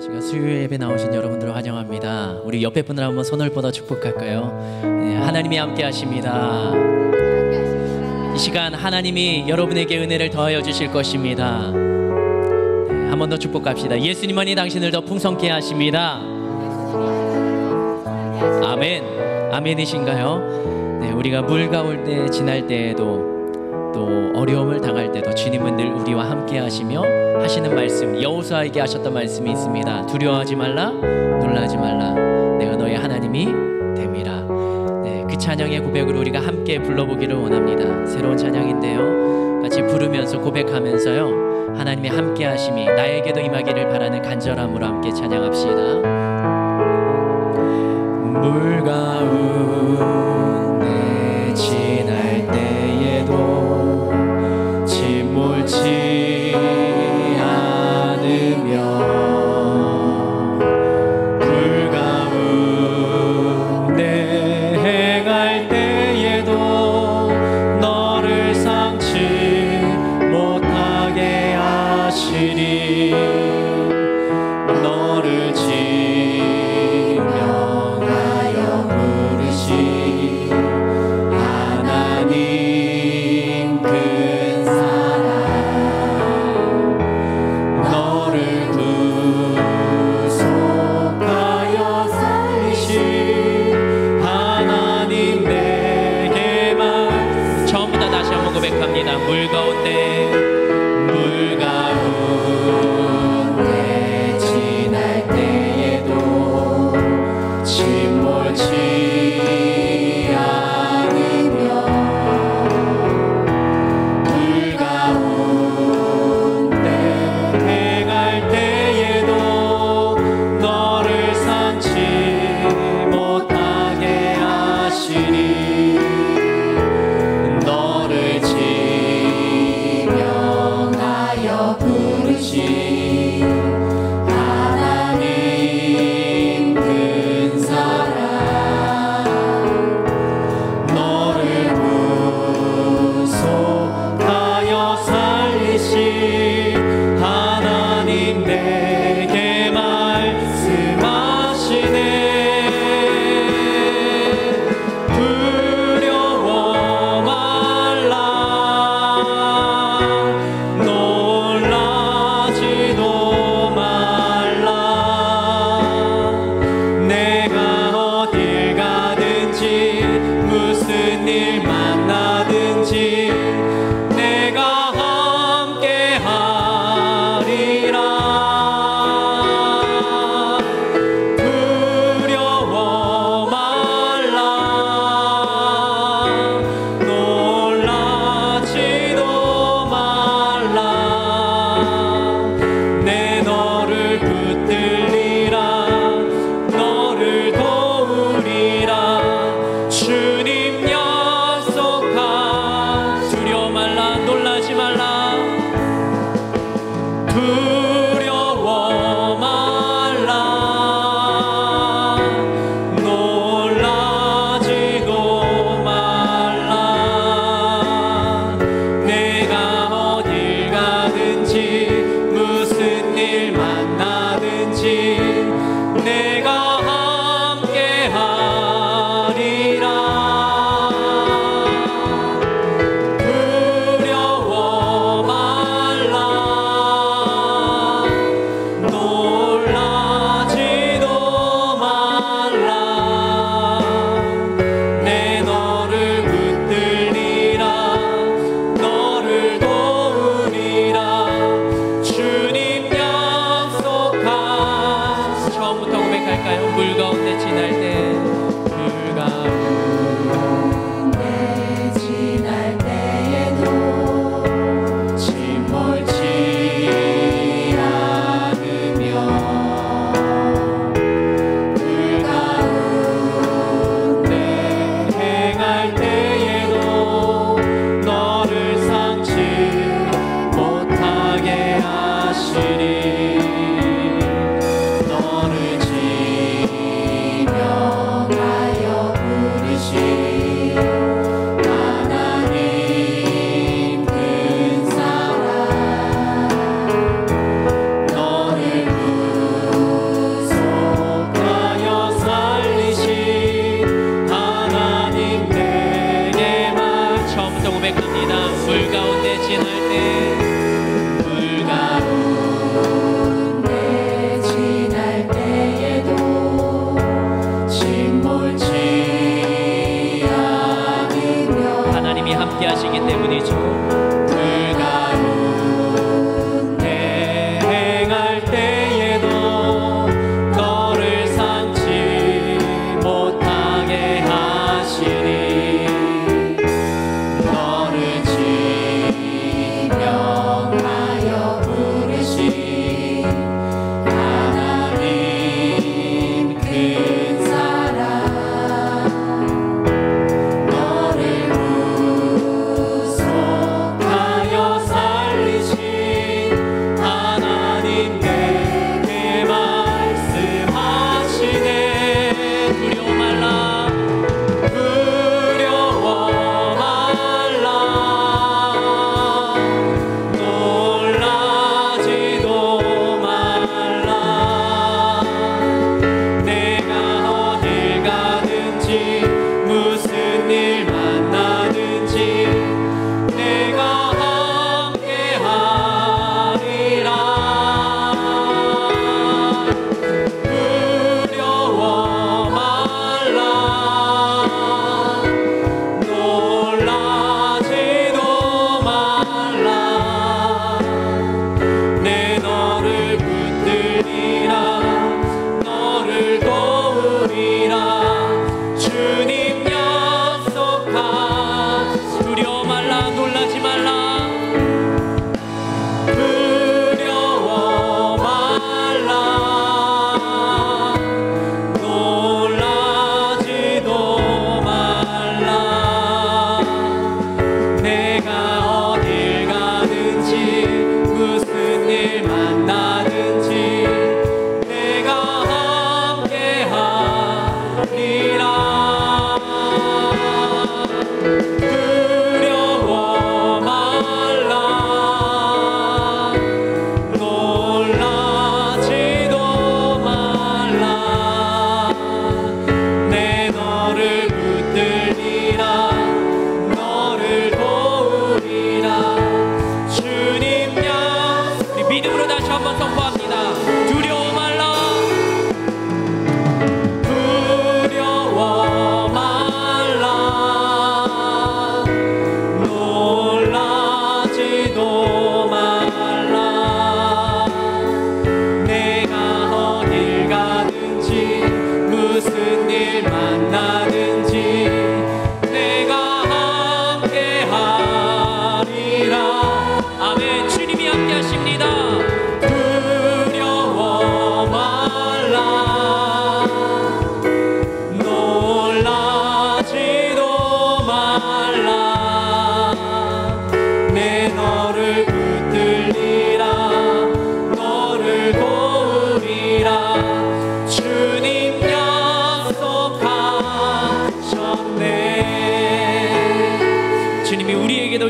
제가 수요 예배 나오신 여러분들을 환영합니다. 우리 옆에 분들 한번 손을 뻗어 축복할까요? 네, 하나님이 함께 하십니다. 이 시간 하나님이 여러분에게 은혜를 더하여 주실 것입니다. 네, 한 번 더 축복합시다. 예수님만이 당신을 더 풍성케 하십니다. 아멘. 아멘이신가요? 네, 우리가 물 가운데 지날 때에도 또 어려움을 당할 때도 주님은 늘 우리와 함께 하시며 하시는 말씀, 여호수아에게 하셨던 말씀이 있습니다. 두려워하지 말라, 놀라지 말라, 내가 너의 하나님이 됨이라. 네, 그 찬양의 고백을 우리가 함께 불러보기를 원합니다. 새로운 찬양인데요, 같이 부르면서 고백하면서요, 하나님의 함께 하심이 나에게도 임하기를 바라는 간절함으로 함께 찬양합시다. 물 가운데 지날 때에도 침몰치 않으며 불 가운데 행할 때에도 너를 상치 못하게 하시리. 너를 지명하여 부르시 하나님 큰 사랑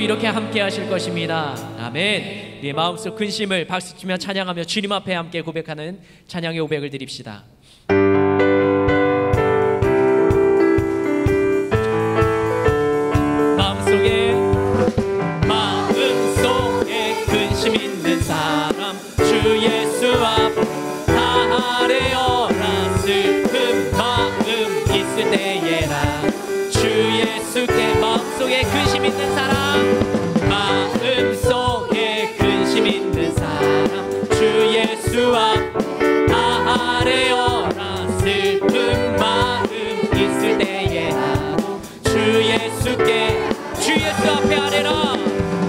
이렇게 함께 하실 것입니다. 아멘. 네, 마음속 근심을 박수치며 찬양하며 주님 앞에 함께 고백하는 찬양의 고백을 드립시다. 마음속에 근심 있는 사람 주 예수 앞 아뢰어라. 슬픈 마음 있을 때에나 주 예수께. 마음속에 근심 있는 사람, 마음속에 근심 있는 사람 주 예수 앞 아뢰어라. 슬픈 마음 있을 때에나 주 예수께. 주 예수 앞에 아뢰라.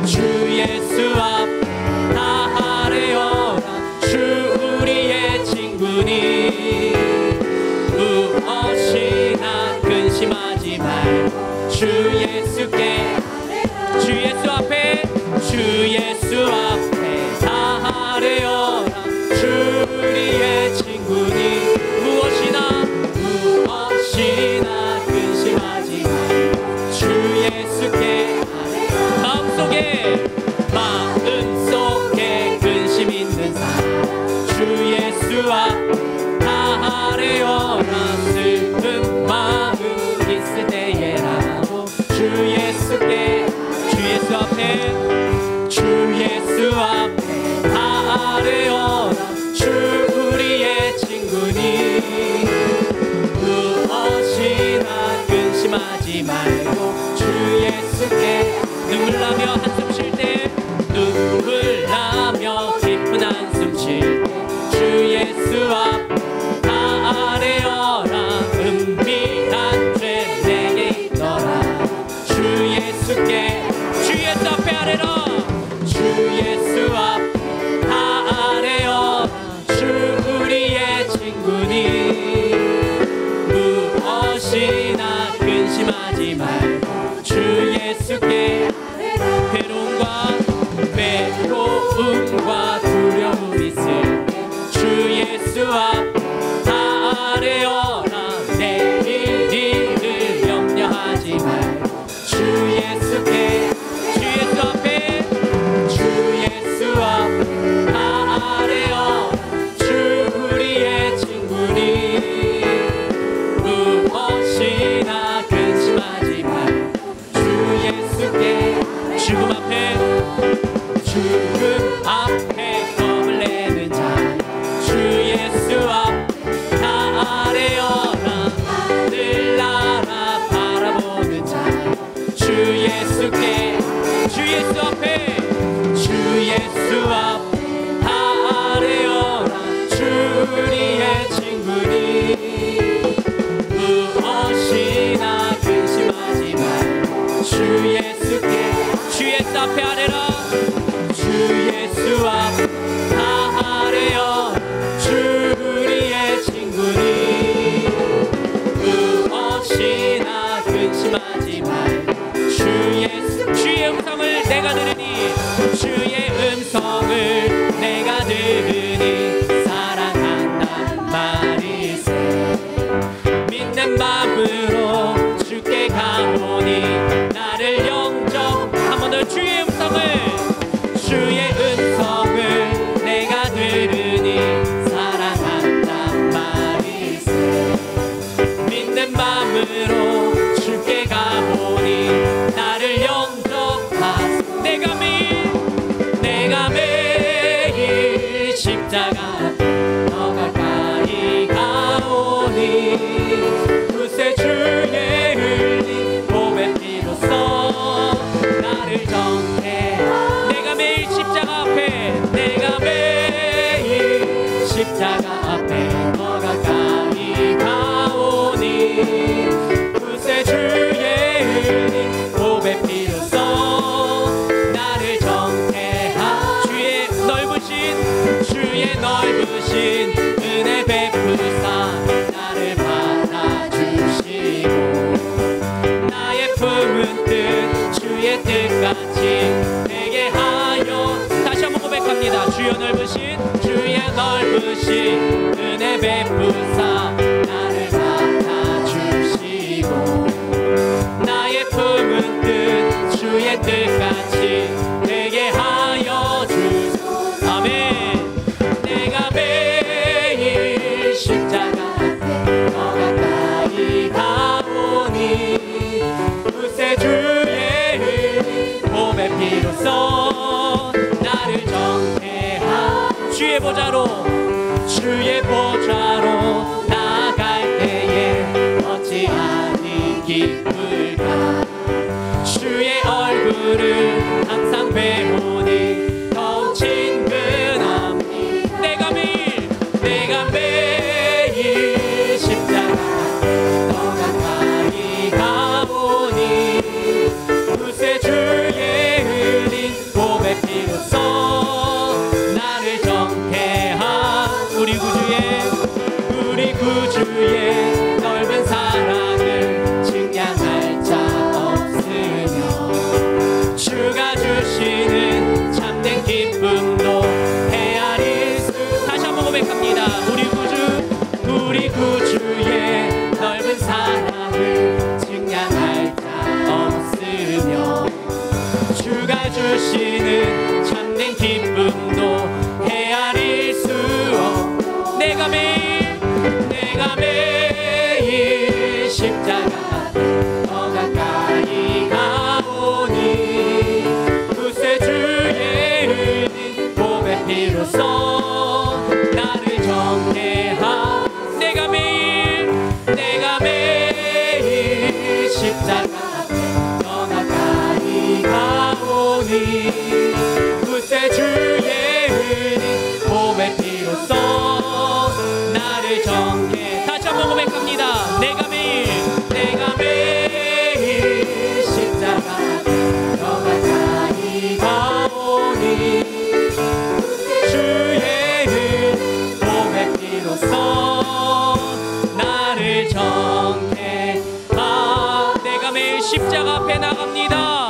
주 예수 앞 다 아뢰어라. 주 우리의 친구니 무엇이나 근심하지 말고 주 예수께. 주 예수 앞에, 주 예수 앞에 다 아뢰어라. 주 우리의 친구니 무엇이나 근심하지 말고 주 예수께. 마음속에 근심 있는 사람 주 예수 앞 다 아뢰어라. 슬픈 마음 있을 때에라도 주 예수께. 주 예수 앞에, 주 예수 앞에 다 아뢰어라. 주 우리의 친구니 무엇이나 근심하지 말고 주 예수께. 눈물 나며 한숨 쉴 때, 눈물 나며 깊은 한숨 쉴 때 주 예수 앞 다 아뢰어라. 은밀한 죄 내게 있더라. 주 예수께. 주 예수 앞에 아뢰라. 주 예수 앞 다 아뢰어라. 주 우리의 친구니 무엇이나 근심하지 말고 주 예수께. 외로움과 두려움 있을 때 주 예수 앞 다 아뢰어라. 내일을 염려하지 말고 주 예수께. 주 예수 앞에, 주 예수 앞 다 아뢰어라. 주 우리의 친구니 무엇이나 근심하지 말고 우리 구주의 넓은 사랑을 측량할 자 없으며 주가 주시는 참된 기쁨도 헤아릴 수. 다시 한번 고백합니다. 우리 구주의 넓은 사랑을 측량할 자 없으며 주가 주시는 참된 기쁨도 헤아릴 수 없. 내가 매일 십자가 더 가까이 가오니 구세주의 흘린 몸의 피로써 나를 정죄하. 내가 매일 십자가 더 가까이 가오니 구세주의 흘린 몸의 피로써 나를 정죄. 다시 한번 고백합니다. 내가 매일 십자가 더 가까이 가오니 주의 흘린 몸의 피로써 나를 정죄하. 내가 매일 십자가 앞에 나갑니다.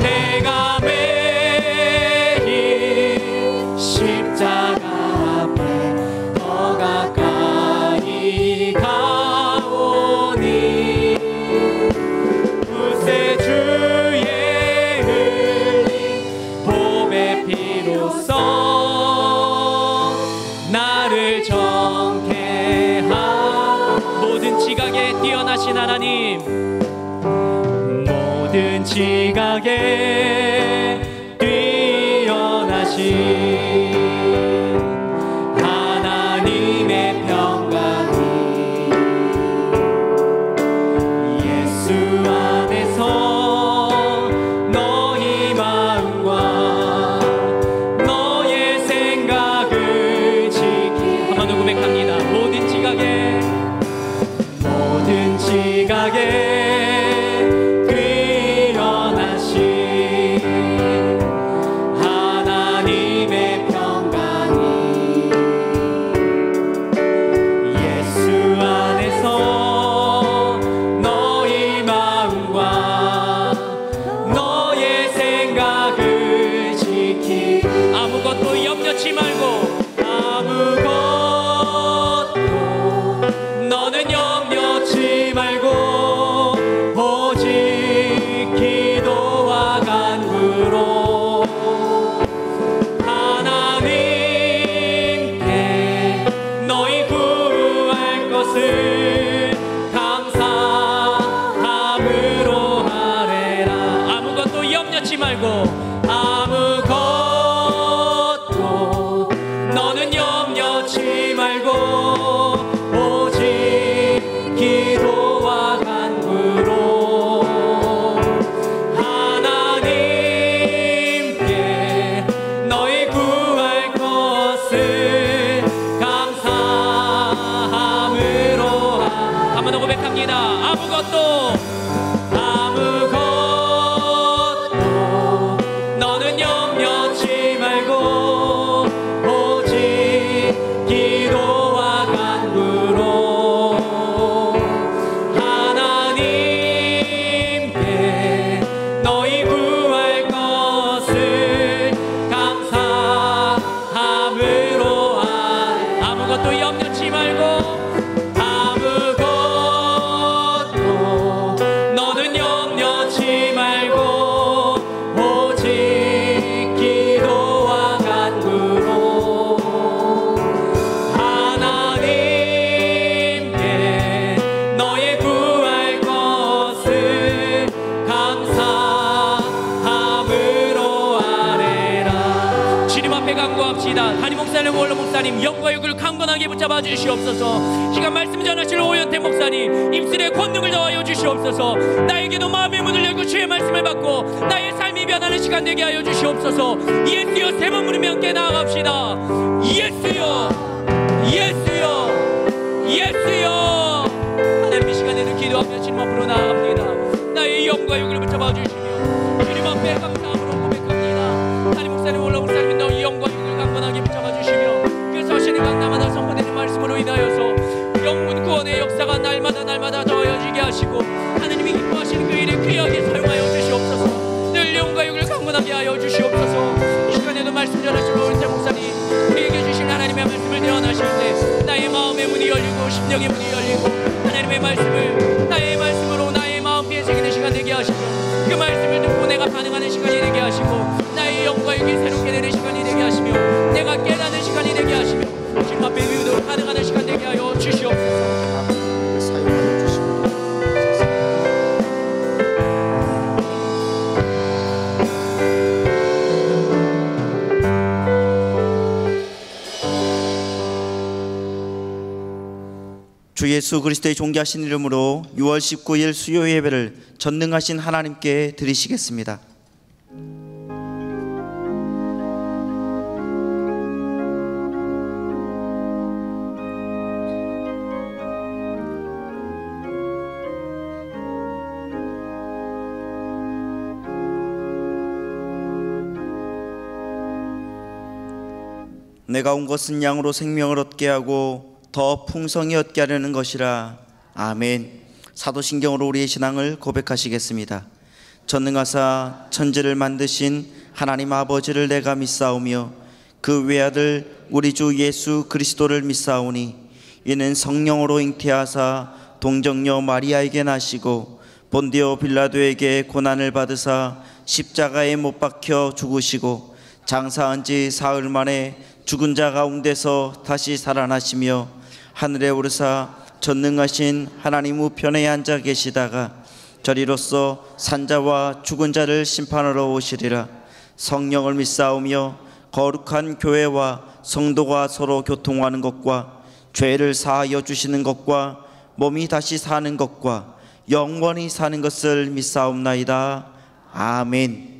내가 매일 십자가 앞에 더 가까이 가오니 구세주의 흘린 몸의 피로써 나를 정케하. 모든 지각에 뛰어나신 하나님, 모든 지각에 뛰어나신 하나님의 평강이 예수 안에서 너희 마음과 너의 생각을 지키. 한번 더 고백합니다. 모든 지각에 하나님의 평강이 예수 안에서 너희 마음과 너의 생각을 지키. 아무것도 염려치 말고, 너는 염려치 말고 오직 기도와 간구로 하나님께 너희 구할 것을 감사함으로 하래라. 아무것도 염려치 말고, 너는 염려치 말고 오직 기도와 간구로 하나님께 너희 구할 것을 감사함으로. 한번 더 고백합니다. 아무것도 너는 염려치 말고 오직 기도와 간구로 하나님께 너희 구할 것을 감사함으로. 아무것도 염려치 말고, 너는 염려치 말고 오직 기도와 간구로 하나님께 너희 구할 것을 감사함으로 아뢰라. 주님 앞에 간구합시다. 담임 목사님, 원로 목사님 영과 육을 강건하게 붙잡아 주시옵소서. 시간 말씀 전하실 오현태 목사님 입술에 권능을 더하여 주시옵소서. 나에게도 마음의 문을 열고 주의 말씀을 받고 나의 삶이 변하는 시간 되게 하여 주시옵소서. 예수여, 세 번 부르며 함께 나아갑시다. 예수여, 예수여, 예수여. 하나님, 이 시간에는 기도하며 주님 앞으로 나아갑니다. 나의 영과 육을 붙잡아 주시며 주님 앞에 감사함으로 고백합니다. 담임 목사님, 원로 목사님 너희 영과 육을 강건하게 붙잡아 주시며 그 서시는 강남하다 선포되는 열리고 심령의 문이 열리고 하나님의 말씀을 나의 말씀으로 나의 마음에 새기는 시간 되게 하시고 그 말씀을 듣고 내가 반응하는 시간이 되게 하시고 나의 영과 육이 새롭게 되는 시간이 되게 하시며 내가 깨닫는 시간이 되게 하시며 주님 앞에 의도로 반응하는 시간 되게 하여 주시옵소서. 주 예수 그리스도의 존귀하신 이름으로 6월 19일 수요 예배를 전능하신 하나님께 드리시겠습니다. 내가 온 것은 양으로 생명을 얻게 하고 더 풍성히 얻게 하려는 것이라. 아멘. 사도신경으로 우리의 신앙을 고백하시겠습니다. 전능하사 천지를 만드신 하나님 아버지를 내가 믿사오며 그 외아들 우리 주 예수 그리스도를 믿사오니 이는 성령으로 잉태하사 동정녀 마리아에게 나시고 본디오 빌라도에게 고난을 받으사 십자가에 못 박혀 죽으시고 장사한 지 사흘 만에 죽은 자 가운데서 다시 살아나시며 하늘에 오르사 전능하신 하나님 우편에 앉아 계시다가 저리로서 산자와 죽은 자를 심판하러 오시리라. 성령을 믿사오며 거룩한 교회와 성도가 서로 교통하는 것과 죄를 사하여 주시는 것과 몸이 다시 사는 것과 영원히 사는 것을 믿사옵나이다. 아멘.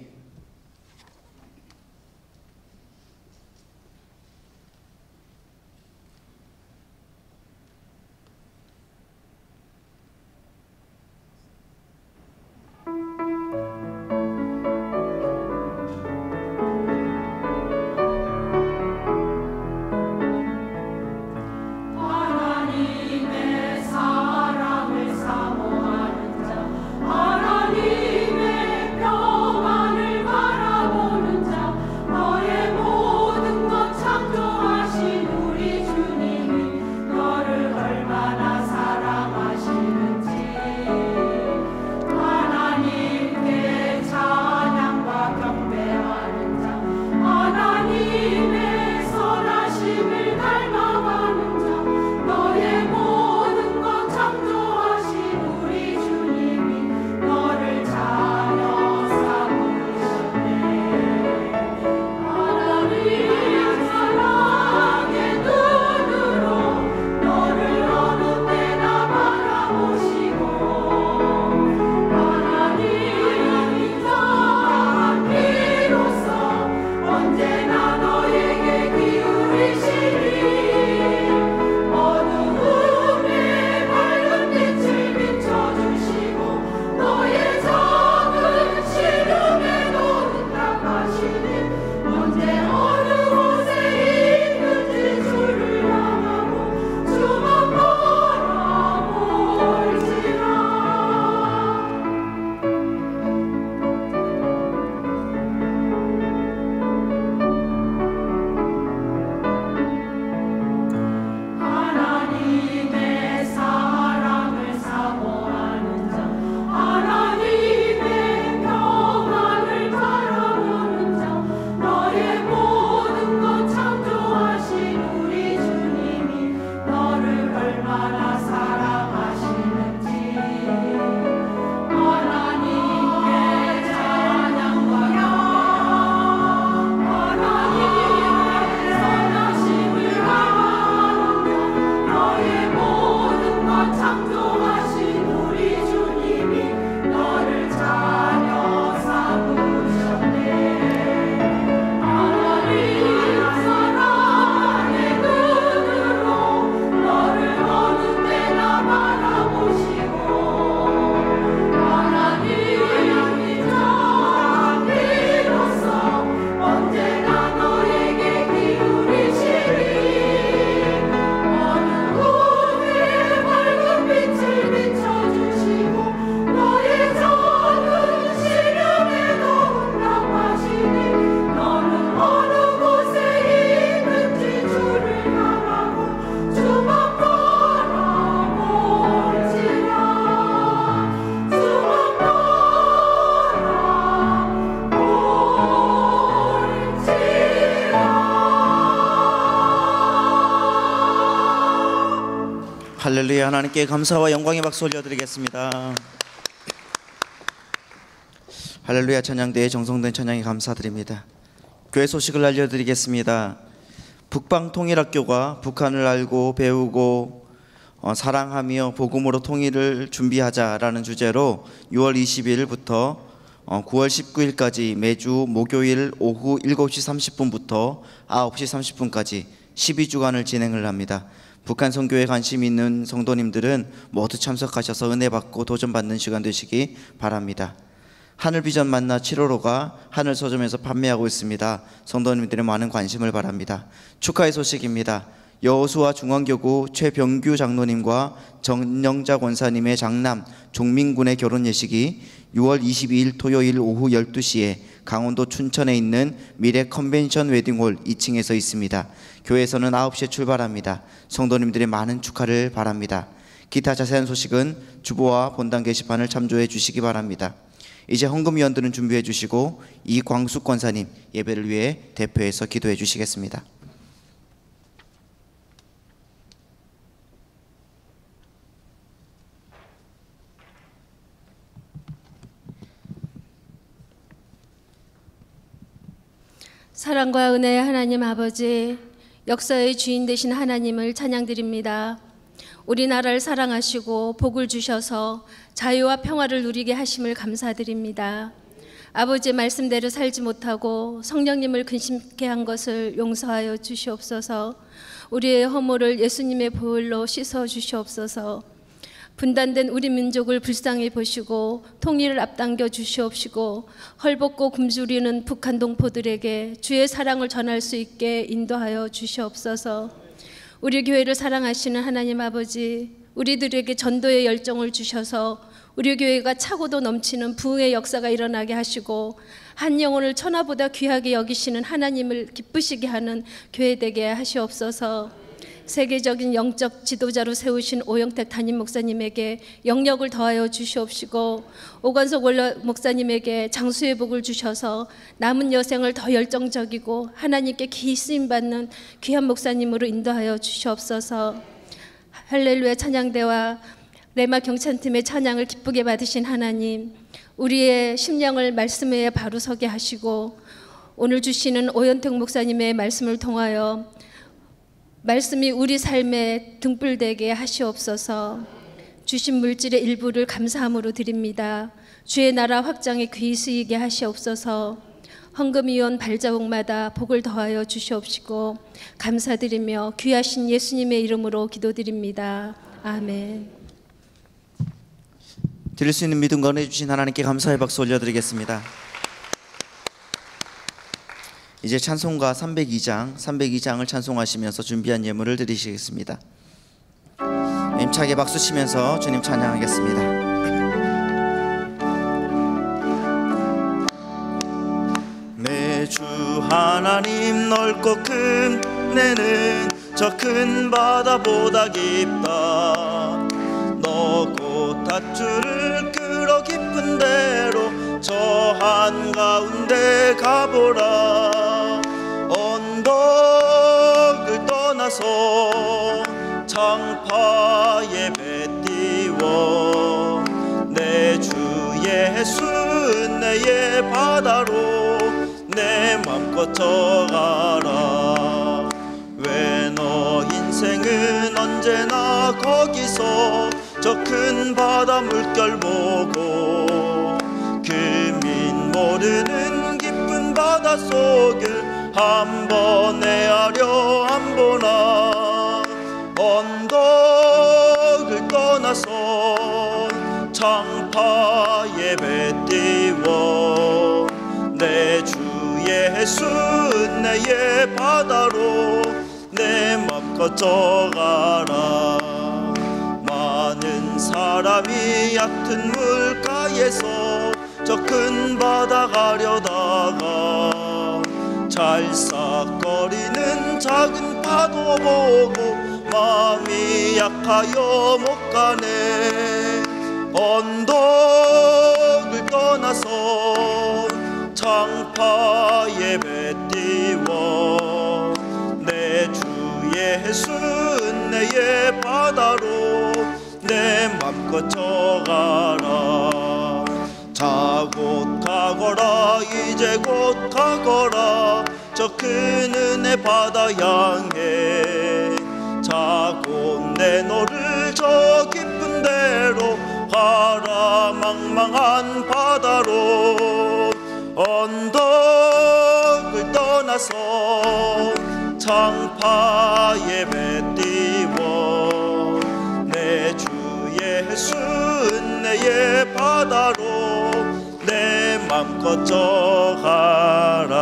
할렐루야. 하나님께 감사와 영광의 박수 올려드리겠습니다. 할렐루야. 찬양대에 정성된 찬양에 감사드립니다. 교회 소식을 알려드리겠습니다. 북방통일학교가 북한을 알고 배우고 사랑하며 복음으로 통일을 준비하자라는 주제로 6월 20일부터 9월 19일까지 매주 목요일 오후 7시 30분부터 9시 30분까지 12주간을 진행을 합니다. 북한 선교에 관심 있는 성도님들은 모두 참석하셔서 은혜 받고 도전 받는 시간 되시기 바랍니다. 하늘비전 만나 7호로가 하늘 서점에서 판매하고 있습니다. 성도님들의 많은 관심을 바랍니다. 축하의 소식입니다. 여호수아 중앙교구 최병규 장로님과 정영자 권사님의 장남 종민군의 결혼 예식이 6월 22일 토요일 오후 12시에 강원도 춘천에 있는 미래 컨벤션 웨딩홀 2층에서 있습니다. 교회에서는 9시에 출발합니다. 성도님들의 많은 축하를 바랍니다. 기타 자세한 소식은 주보와 본당 게시판을 참조해 주시기 바랍니다. 이제 헌금위원들은 준비해 주시고 이광숙 권사님 예배를 위해 대표해서 기도해 주시겠습니다. 사랑과 은혜의 하나님 아버지, 역사의 주인 되신 하나님을 찬양드립니다. 우리나라를 사랑하시고 복을 주셔서 자유와 평화를 누리게 하심을 감사드립니다. 아버지의 말씀대로 살지 못하고 성령님을 근심케 한 것을 용서하여 주시옵소서. 우리의 허물을 예수님의 보혈로 씻어 주시옵소서. 분단된 우리 민족을 불쌍히 보시고 통일을 앞당겨 주시옵시고 헐벗고 굶주리는 북한 동포들에게 주의 사랑을 전할 수 있게 인도하여 주시옵소서. 우리 교회를 사랑하시는 하나님 아버지, 우리들에게 전도의 열정을 주셔서 우리 교회가 차고도 넘치는 부흥의 역사가 일어나게 하시고 한 영혼을 천하보다 귀하게 여기시는 하나님을 기쁘시게 하는 교회 되게 하시옵소서. 세계적인 영적 지도자로 세우신 오영택 담임 목사님에게 영력을 더하여 주시옵시고 오관석 원로 목사님에게 장수의 복을 주셔서 남은 여생을 더 열정적이고 하나님께 귀히 쓰임받는 귀한 목사님으로 인도하여 주시옵소서. 할렐루야 찬양대와 레마 경찬팀의 찬양을 기쁘게 받으신 하나님, 우리의 심령을 말씀 위에 바로 서게 하시고 오늘 주시는 오영택 목사님의 말씀을 통하여 말씀이 우리 삶에 등불되게 하시옵소서. 주신 물질의 일부를 감사함으로 드립니다. 주의 나라 확장에 귀히 쓰이게 하시옵소서. 헌금위원 발자국마다 복을 더하여 주시옵시고 감사드리며 귀하신 예수님의 이름으로 기도드립니다. 아멘. 드릴 수 있는 믿음과 은혜 주신 하나님께 감사의 박수 올려드리겠습니다. 이제 찬송가 302장을 찬송하시면서 준비한 예물을 드리시겠습니다. 힘차게 박수 치면서 주님 찬양하겠습니다. 내 주 하나님 넓고 큰 은혜는 저 큰 바다보다 깊다. 너 곧 닷줄을 끌어 깊은 데로 저 한가운데 가보라. 언덕을 떠나서 장파에 배 띄워 내 주 예수 은혜의 바다로 내 맘껏 져가라. 왜 너 인생은 언제나 거기서 저 큰 바다 물결 보고 금인 모르는 깊은 바다 속을 한번 헤아려 안 보나. 언덕을 떠나서 장파에 배 띄워 내 주 예수 은혜의 바다로 내 맘껏 져가라. 많은 사람이 얕은 물가에서 저 큰 바다 가려다가 찰싹거리는 작은 파도 보고 마음이 약하여 못 가네. 언덕을 떠나서 장파에 배 띄워 내 주 예수 은혜의 바다로 맘껏 져가라. 자 곧 가거라 이제 곧 가거라 저 큰 은혜 바다 향해. 자 곧 내 너를 저 깊은 데로 가라 망망한 바다로. 언덕을 떠나서 창파에 배 띄워 내 주 예수 은혜의 바다로 내 맘껏 져가라.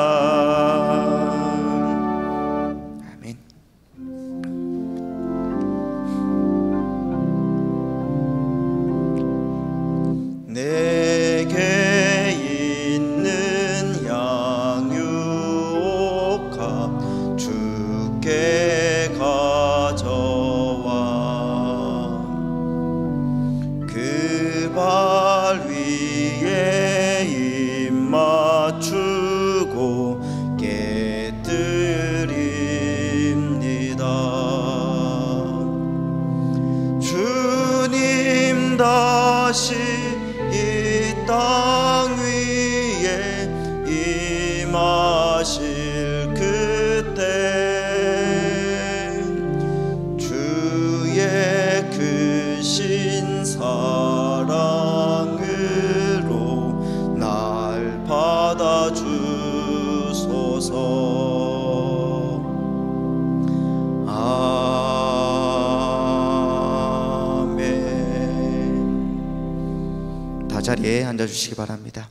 아멘. 내게 있는 양육함 주께 가져와. 그 발 위에 입 맞추고 깨뜨립니다. 주님 다시 이 땅 위에 임하실 그때 주의 크신 사랑으로 날 받아주소서. 아멘. 다 자리에 앉아주시기 바랍니다.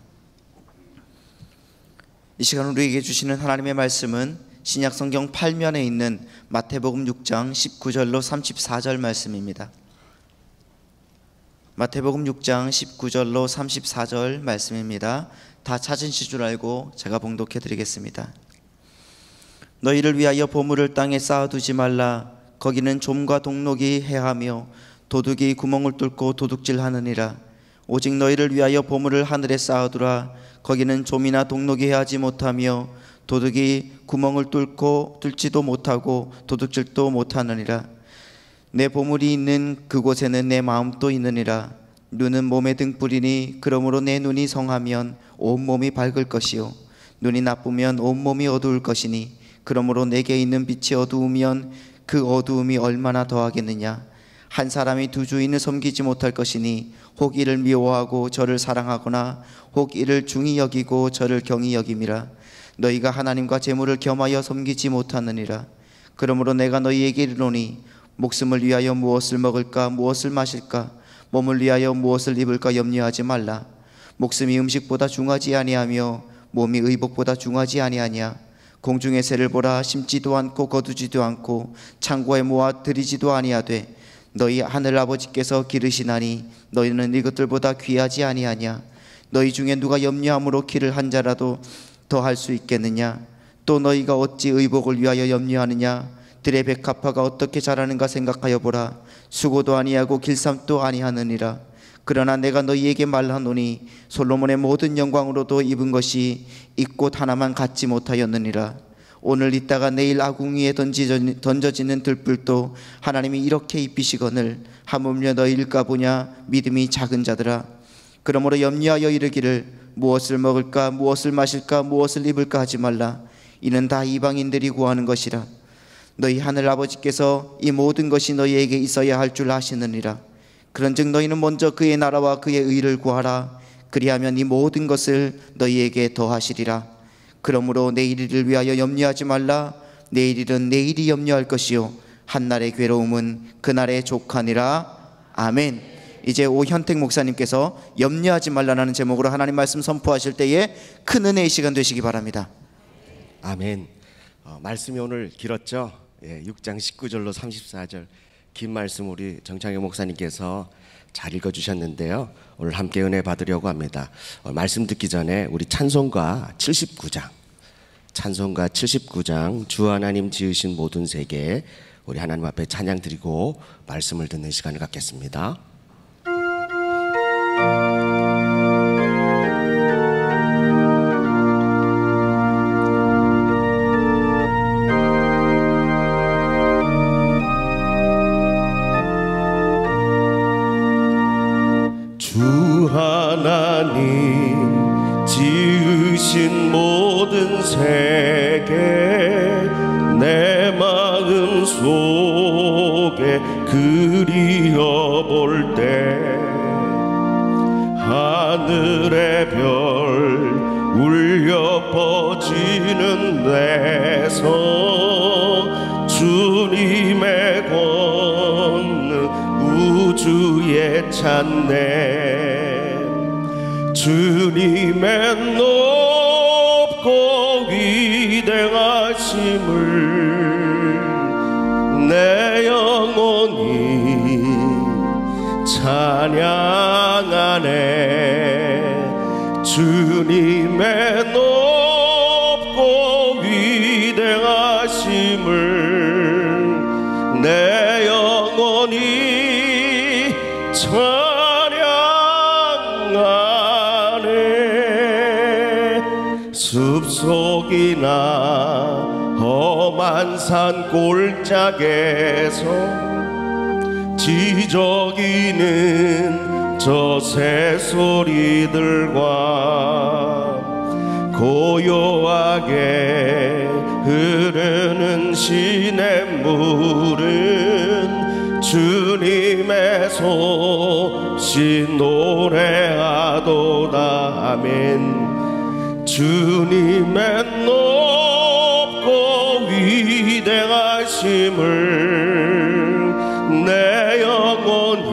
이 시간 우리에게 주시는 하나님의 말씀은 신약성경 8면에 있는 마태복음 6장 19절로 34절 말씀입니다. 마태복음 6장 19절로 34절 말씀입니다. 다 찾으실 줄 알고 제가 봉독해 드리겠습니다. 너희를 위하여 보물을 땅에 쌓아두지 말라. 거기는 좀과 동록이 해하며 도둑이 구멍을 뚫고 도둑질하느니라. 오직 너희를 위하여 보물을 하늘에 쌓아두라. 거기는 좀이나 동록이 해하지 못하며 도둑이 구멍을 뚫지도 못하고 도둑질도 못하느니라. 내 보물이 있는 그곳에는 내 마음도 있느니라. 눈은 몸의 등불이니 그러므로 내 눈이 성하면 온몸이 밝을 것이요 눈이 나쁘면 온몸이 어두울 것이니 그러므로 내게 있는 빛이 어두우면 그 어두움이 얼마나 더하겠느냐. 한 사람이 두 주인을 섬기지 못할 것이니 혹 이를 미워하고 저를 사랑하거나 혹 이를 중히 여기고 저를 경히 여김이라. 너희가 하나님과 재물을 겸하여 섬기지 못하느니라. 그러므로 내가 너희에게 이르노니 목숨을 위하여 무엇을 먹을까 무엇을 마실까 몸을 위하여 무엇을 입을까 염려하지 말라. 목숨이 음식보다 중하지 아니하며 몸이 의복보다 중하지 아니하냐. 공중의 새를 보라. 심지도 않고 거두지도 않고 창고에 모아 들이지도 아니하되 너희 하늘 아버지께서 기르시나니 너희는 이것들보다 귀하지 아니하냐. 너희 중에 누가 염려함으로 키를 한 자라도 더 할 수 있겠느냐. 또 너희가 어찌 의복을 위하여 염려하느냐. 들의 백합화가 어떻게 자라는가 생각하여 보라. 수고도 아니하고 길쌈도 아니하느니라. 그러나 내가 너희에게 말하노니 솔로몬의 모든 영광으로도 입은 것이 이 꽃 하나만 갖지 못하였느니라. 오늘 있다가 내일 아궁이에 던져지는 들불도 하나님이 이렇게 입히시거늘 하물며 너희일까 보냐. 믿음이 작은 자들아. 그러므로 염려하여 이르기를 무엇을 먹을까 무엇을 마실까 무엇을 입을까 하지 말라. 이는 다 이방인들이 구하는 것이라. 너희 하늘 아버지께서 이 모든 것이 너희에게 있어야 할 줄 아시느니라. 그런즉 너희는 먼저 그의 나라와 그의 의를 구하라. 그리하면 이 모든 것을 너희에게 더하시리라. 그러므로 내일을 위하여 염려하지 말라. 내일일은 내일이 염려할 것이요 한날의 괴로움은 그날의 족하니라. 아멘. 이제 오현택 목사님께서 염려하지 말라는 제목으로 하나님 말씀 선포하실 때에 큰 은혜의 시간 되시기 바랍니다. 아멘. 말씀이 오늘 길었죠. 6장 19절로 34절 긴 말씀 우리 정창현 목사님께서 잘 읽어주셨는데요. 오늘 함께 은혜 받으려고 합니다. 말씀 듣기 전에 우리 찬송가 79장 주 하나님 지으신 모든 세계 우리 하나님 앞에 찬양 드리고 말씀을 듣는 시간을 갖겠습니다. 세계 내 마음 속에 그리어볼 때 하늘의 별 울려 퍼지는 데서 주님의 권능 우주에 찬네 주님의 높고 위대하심을 내 영혼이 찬양하네 주님의 높고 위대하심을 내 영혼이 찬양하네 숲속이나 험한 산 골짜기에서 지저귀는 저 새소리들과 고요하게 흐르는 시냇물은 주님의 소식 노래하도다 아멘 주님의 높고 위대하심을 내 영혼이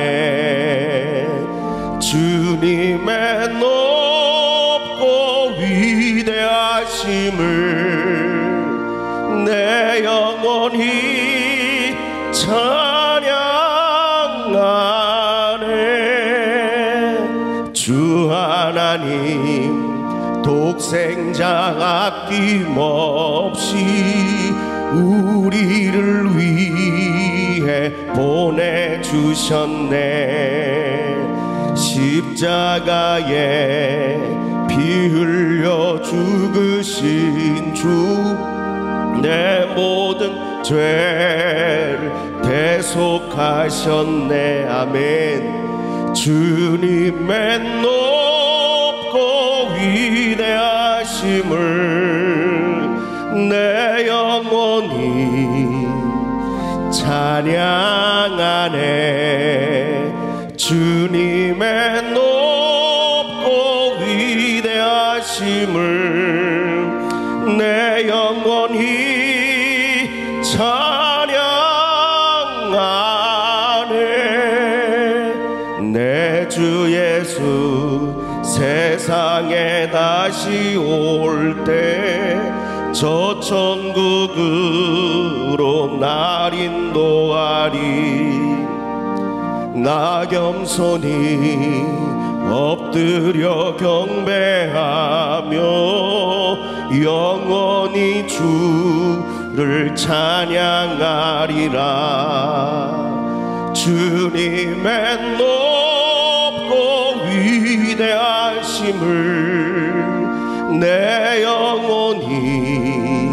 찬양하네 주님의 높고 위대하심을 내 영혼이 찬양하네 주 하나님 독생자 아낌없이 우리를 위해 보내주셨네 십자가에 피 흘려 죽으신 주 내 모든 죄를 대속하셨네 아멘 주님의 높고 위대하심을 내 영혼이 찬양하네 주님의 높고 위대하심을 내 영혼이 찬양하네 내 주 예수 세상에 다시 올 때 저 천국으로 날 인도하리 나 겸손히 엎드려 경배하며 영원히 주를 찬양하리라 주님의 높고 위대하심을 내 영혼이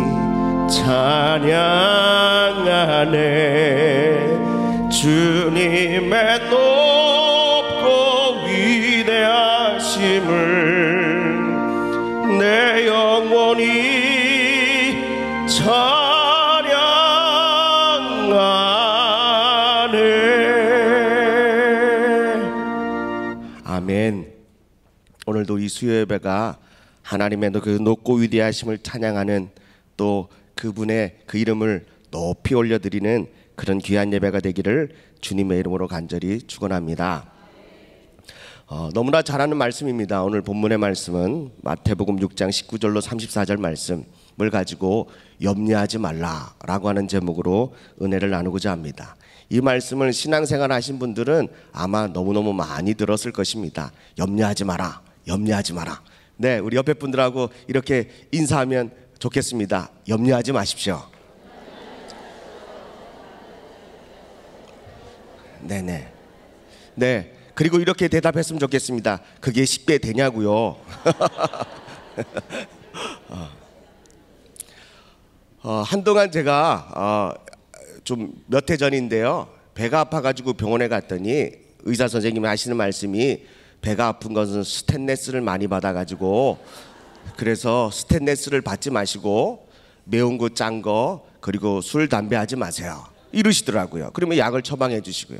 찬양하네 주님의 높고 위대하심을 내 영혼이 찬양하네 아멘 오늘도 이 수요예배가 하나님의 그 높고 위대하심을 찬양하는 또 그분의 그 이름을 높이 올려드리는 그런 귀한 예배가 되기를 주님의 이름으로 간절히 축원합니다. 너무나 잘 아는 말씀입니다. 오늘 본문의 말씀은 마태복음 6장 19절로 34절 말씀을 가지고 염려하지 말라라고 하는 제목으로 은혜를 나누고자 합니다. 이 말씀을 신앙생활 하신 분들은 아마 너무너무 많이 들었을 것입니다. 염려하지 마라, 염려하지 마라. 네, 우리 옆에 분들하고 이렇게 인사하면 좋겠습니다. 염려하지 마십시오. 네네. 네. 그리고 이렇게 대답했으면 좋겠습니다. 그게 쉽게 되냐고요. 한동안 제가 좀 몇 해 전인데요. 배가 아파가지고 병원에 갔더니 의사 선생님이 하시는 말씀이 배가 아픈 것은 스테인레스를 많이 받아가지고, 그래서 스테인레스를 받지 마시고 매운 거, 짠 거, 그리고 술, 담배 하지 마세요 이러시더라고요. 그러면 약을 처방해 주시고요.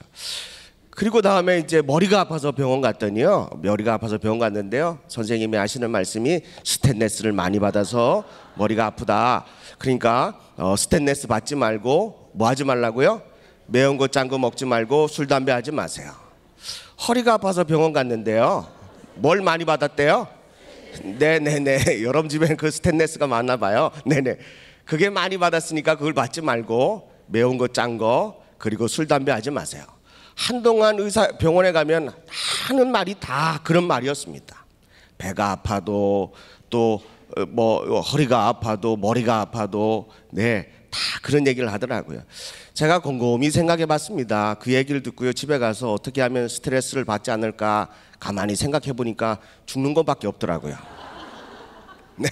그리고 다음에 이제 머리가 아파서 병원 갔더니요, 머리가 아파서 병원 갔는데요, 선생님이 하시는 말씀이 스테인레스를 많이 받아서 머리가 아프다. 그러니까 스테인레스 받지 말고 뭐 하지 말라고요? 매운 거, 짠 거 먹지 말고 술, 담배 하지 마세요. 허리가 아파서 병원 갔는데요, 뭘 많이 받았대요? 네네네, 여러분 집엔 그 스테인레스가 많나 봐요. 네네, 그게 많이 받았으니까 그걸 받지 말고 매운 거, 짠 거, 그리고 술, 담배 하지 마세요. 한동안 병원에 가면 하는 말이 다 그런 말이었습니다. 배가 아파도 또 뭐 허리가 아파도 머리가 아파도 네, 다 그런 얘기를 하더라고요. 제가 곰곰이 생각해 봤습니다. 그 얘기를 듣고요, 집에 가서 어떻게 하면 스트레스를 받지 않을까 가만히 생각해 보니까 죽는 것밖에 없더라고요. 네,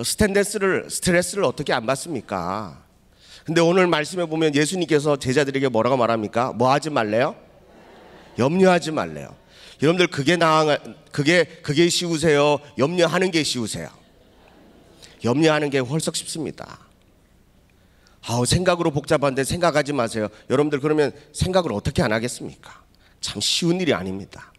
스트레스를 어떻게 안 받습니까? 근데 오늘 말씀에 보면 예수님께서 제자들에게 뭐라고 말합니까? 뭐 하지 말래요? 염려하지 말래요. 여러분들 그게 쉬우세요? 염려하는 게 쉬우세요? 염려하는 게 훨씬 쉽습니다. 생각으로 복잡한데 생각하지 마세요. 여러분들 그러면 생각을 어떻게 안 하겠습니까? 참 쉬운 일이 아닙니다.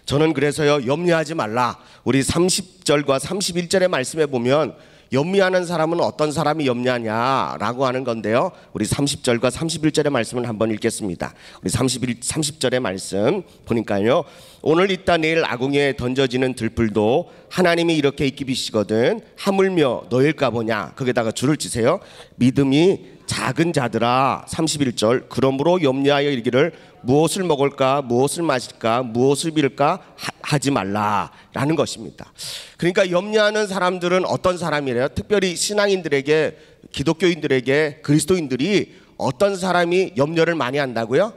저는 그래서요, 염려하지 말라. 우리 30절과 31절의 말씀에 보면 염려하는 사람은 어떤 사람이 염려하냐라고 하는 건데요, 우리 30절과 31절의 말씀을 한번 읽겠습니다. 우리 30절의 말씀 보니까요, 오늘 있다 내일 아궁이에 던져지는 들불도 하나님이 이렇게 익히 비시거든 하물며 너일까 보냐. 거기다가 줄을 치세요. 믿음이 작은 자들아. 31절, 그러므로 염려하여 이르기를 무엇을 먹을까, 무엇을 마실까, 무엇을 빌까 하지 말라라는 것입니다. 그러니까 염려하는 사람들은 어떤 사람이래요? 특별히 신앙인들에게, 기독교인들에게, 그리스도인들이 어떤 사람이 염려를 많이 한다고요?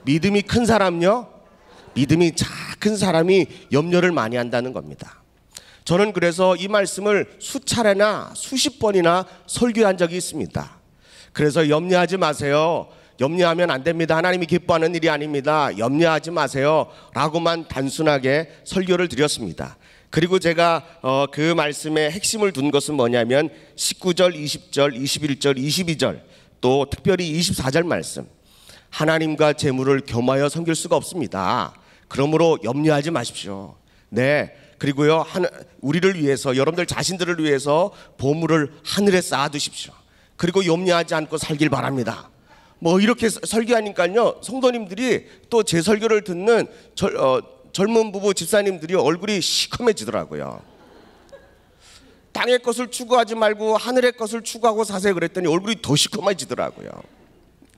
믿음이 큰 사람요? 믿음이 작은 사람이 염려를 많이 한다는 겁니다. 저는 그래서 이 말씀을 수차례나 수십 번이나 설교한 적이 있습니다. 그래서 염려하지 마세요, 염려하면 안 됩니다, 하나님이 기뻐하는 일이 아닙니다, 염려하지 마세요 라고만 단순하게 설교를 드렸습니다. 그리고 제가 그 말씀의 핵심을 둔 것은 뭐냐면 19절, 20절, 21절, 22절, 또 특별히 24절 말씀, 하나님과 재물을 겸하여 섬길 수가 없습니다. 그러므로 염려하지 마십시오. 네, 그리고요, 우리를 위해서, 여러분들 자신들을 위해서 보물을 하늘에 쌓아두십시오. 그리고 염려하지 않고 살길 바랍니다. 뭐 이렇게 설교하니까요, 성도님들이 또 제 설교를 듣는 젊은 부부 집사님들이 얼굴이 시커매지더라고요. 땅의 것을 추구하지 말고 하늘의 것을 추구하고 사세요 그랬더니 얼굴이 더 시커매지더라고요.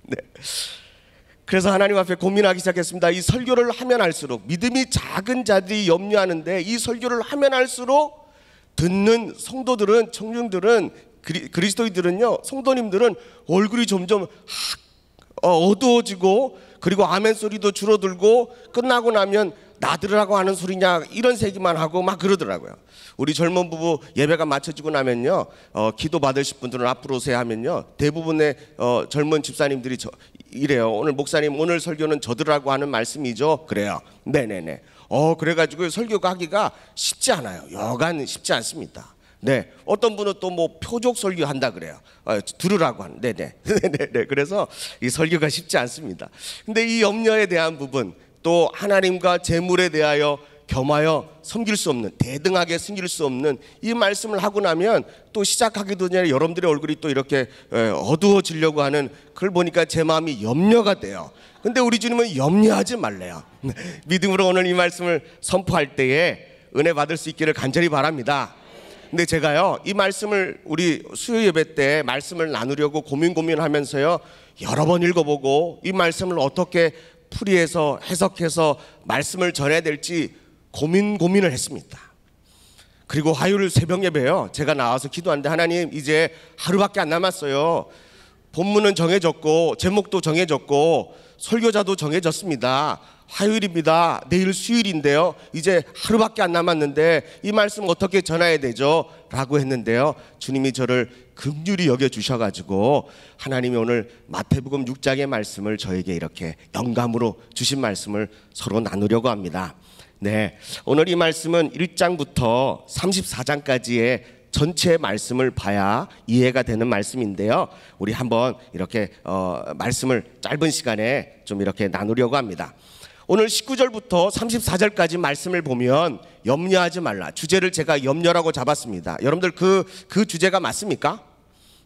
네. 그래서 하나님 앞에 고민하기 시작했습니다. 이 설교를 하면 할수록, 믿음이 작은 자들이 염려하는데 이 설교를 하면 할수록 듣는 성도들은, 청중들은, 그리스도인들은요, 성도님들은 얼굴이 점점 어두워지고, 그리고 아멘 소리도 줄어들고, 끝나고 나면 나들으라고 하는 소리냐 이런 얘기만 하고 막 그러더라고요. 우리 젊은 부부 예배가 마쳐지고 나면요, 기도 받으실 분들은 앞으로 오세요 하면요, 대부분의 젊은 집사님들이 이래요. 오늘 목사님, 오늘 설교는 저들라고 하는 말씀이죠? 그래요. 네네네. 그래가지고 설교가 하기가 쉽지 않아요. 여간 쉽지 않습니다. 네, 어떤 분은 또 뭐 표적 설교 한다 그래요. 들으라고 하는. 네네. 네네. 그래서 이 설교가 쉽지 않습니다. 근데 이 염려에 대한 부분, 또 하나님과 재물에 대하여 겸하여 섬길 수 없는, 대등하게 섬길 수 없는 이 말씀을 하고 나면 또 시작하기도 전에 여러분들의 얼굴이 또 이렇게 어두워지려고 하는, 그걸 보니까 제 마음이 염려가 돼요. 근데 우리 주님은 염려하지 말래요. 믿음으로 오늘 이 말씀을 선포할 때에 은혜 받을 수 있기를 간절히 바랍니다. 근데 제가요, 이 말씀을 우리 수요 예배 때 말씀을 나누려고 고민하면서요, 여러 번 읽어보고 이 말씀을 어떻게 풀이해서 해석해서 말씀을 전해야 될지 고민을 했습니다. 그리고 화요일 새벽 예배요, 제가 나와서 기도하는데, 하나님 이제 하루밖에 안 남았어요. 본문은 정해졌고 제목도 정해졌고 설교자도 정해졌습니다. 화요일입니다. 내일 수요일인데요, 이제 하루밖에 안 남았는데 이 말씀 어떻게 전해야 되죠? 라고 했는데요, 주님이 저를 긍휼히 여겨 주셔가지고 하나님이 오늘 마태복음 6장의 말씀을 저에게 이렇게 영감으로 주신 말씀을 서로 나누려고 합니다. 네, 오늘 이 말씀은 1장부터 34장까지의 전체 말씀을 봐야 이해가 되는 말씀인데요. 우리 한번 이렇게 말씀을 짧은 시간에 좀 이렇게 나누려고 합니다. 오늘 19절부터 34절까지 말씀을 보면 염려하지 말라. 주제를 제가 염려라고 잡았습니다. 여러분들 그 주제가 맞습니까?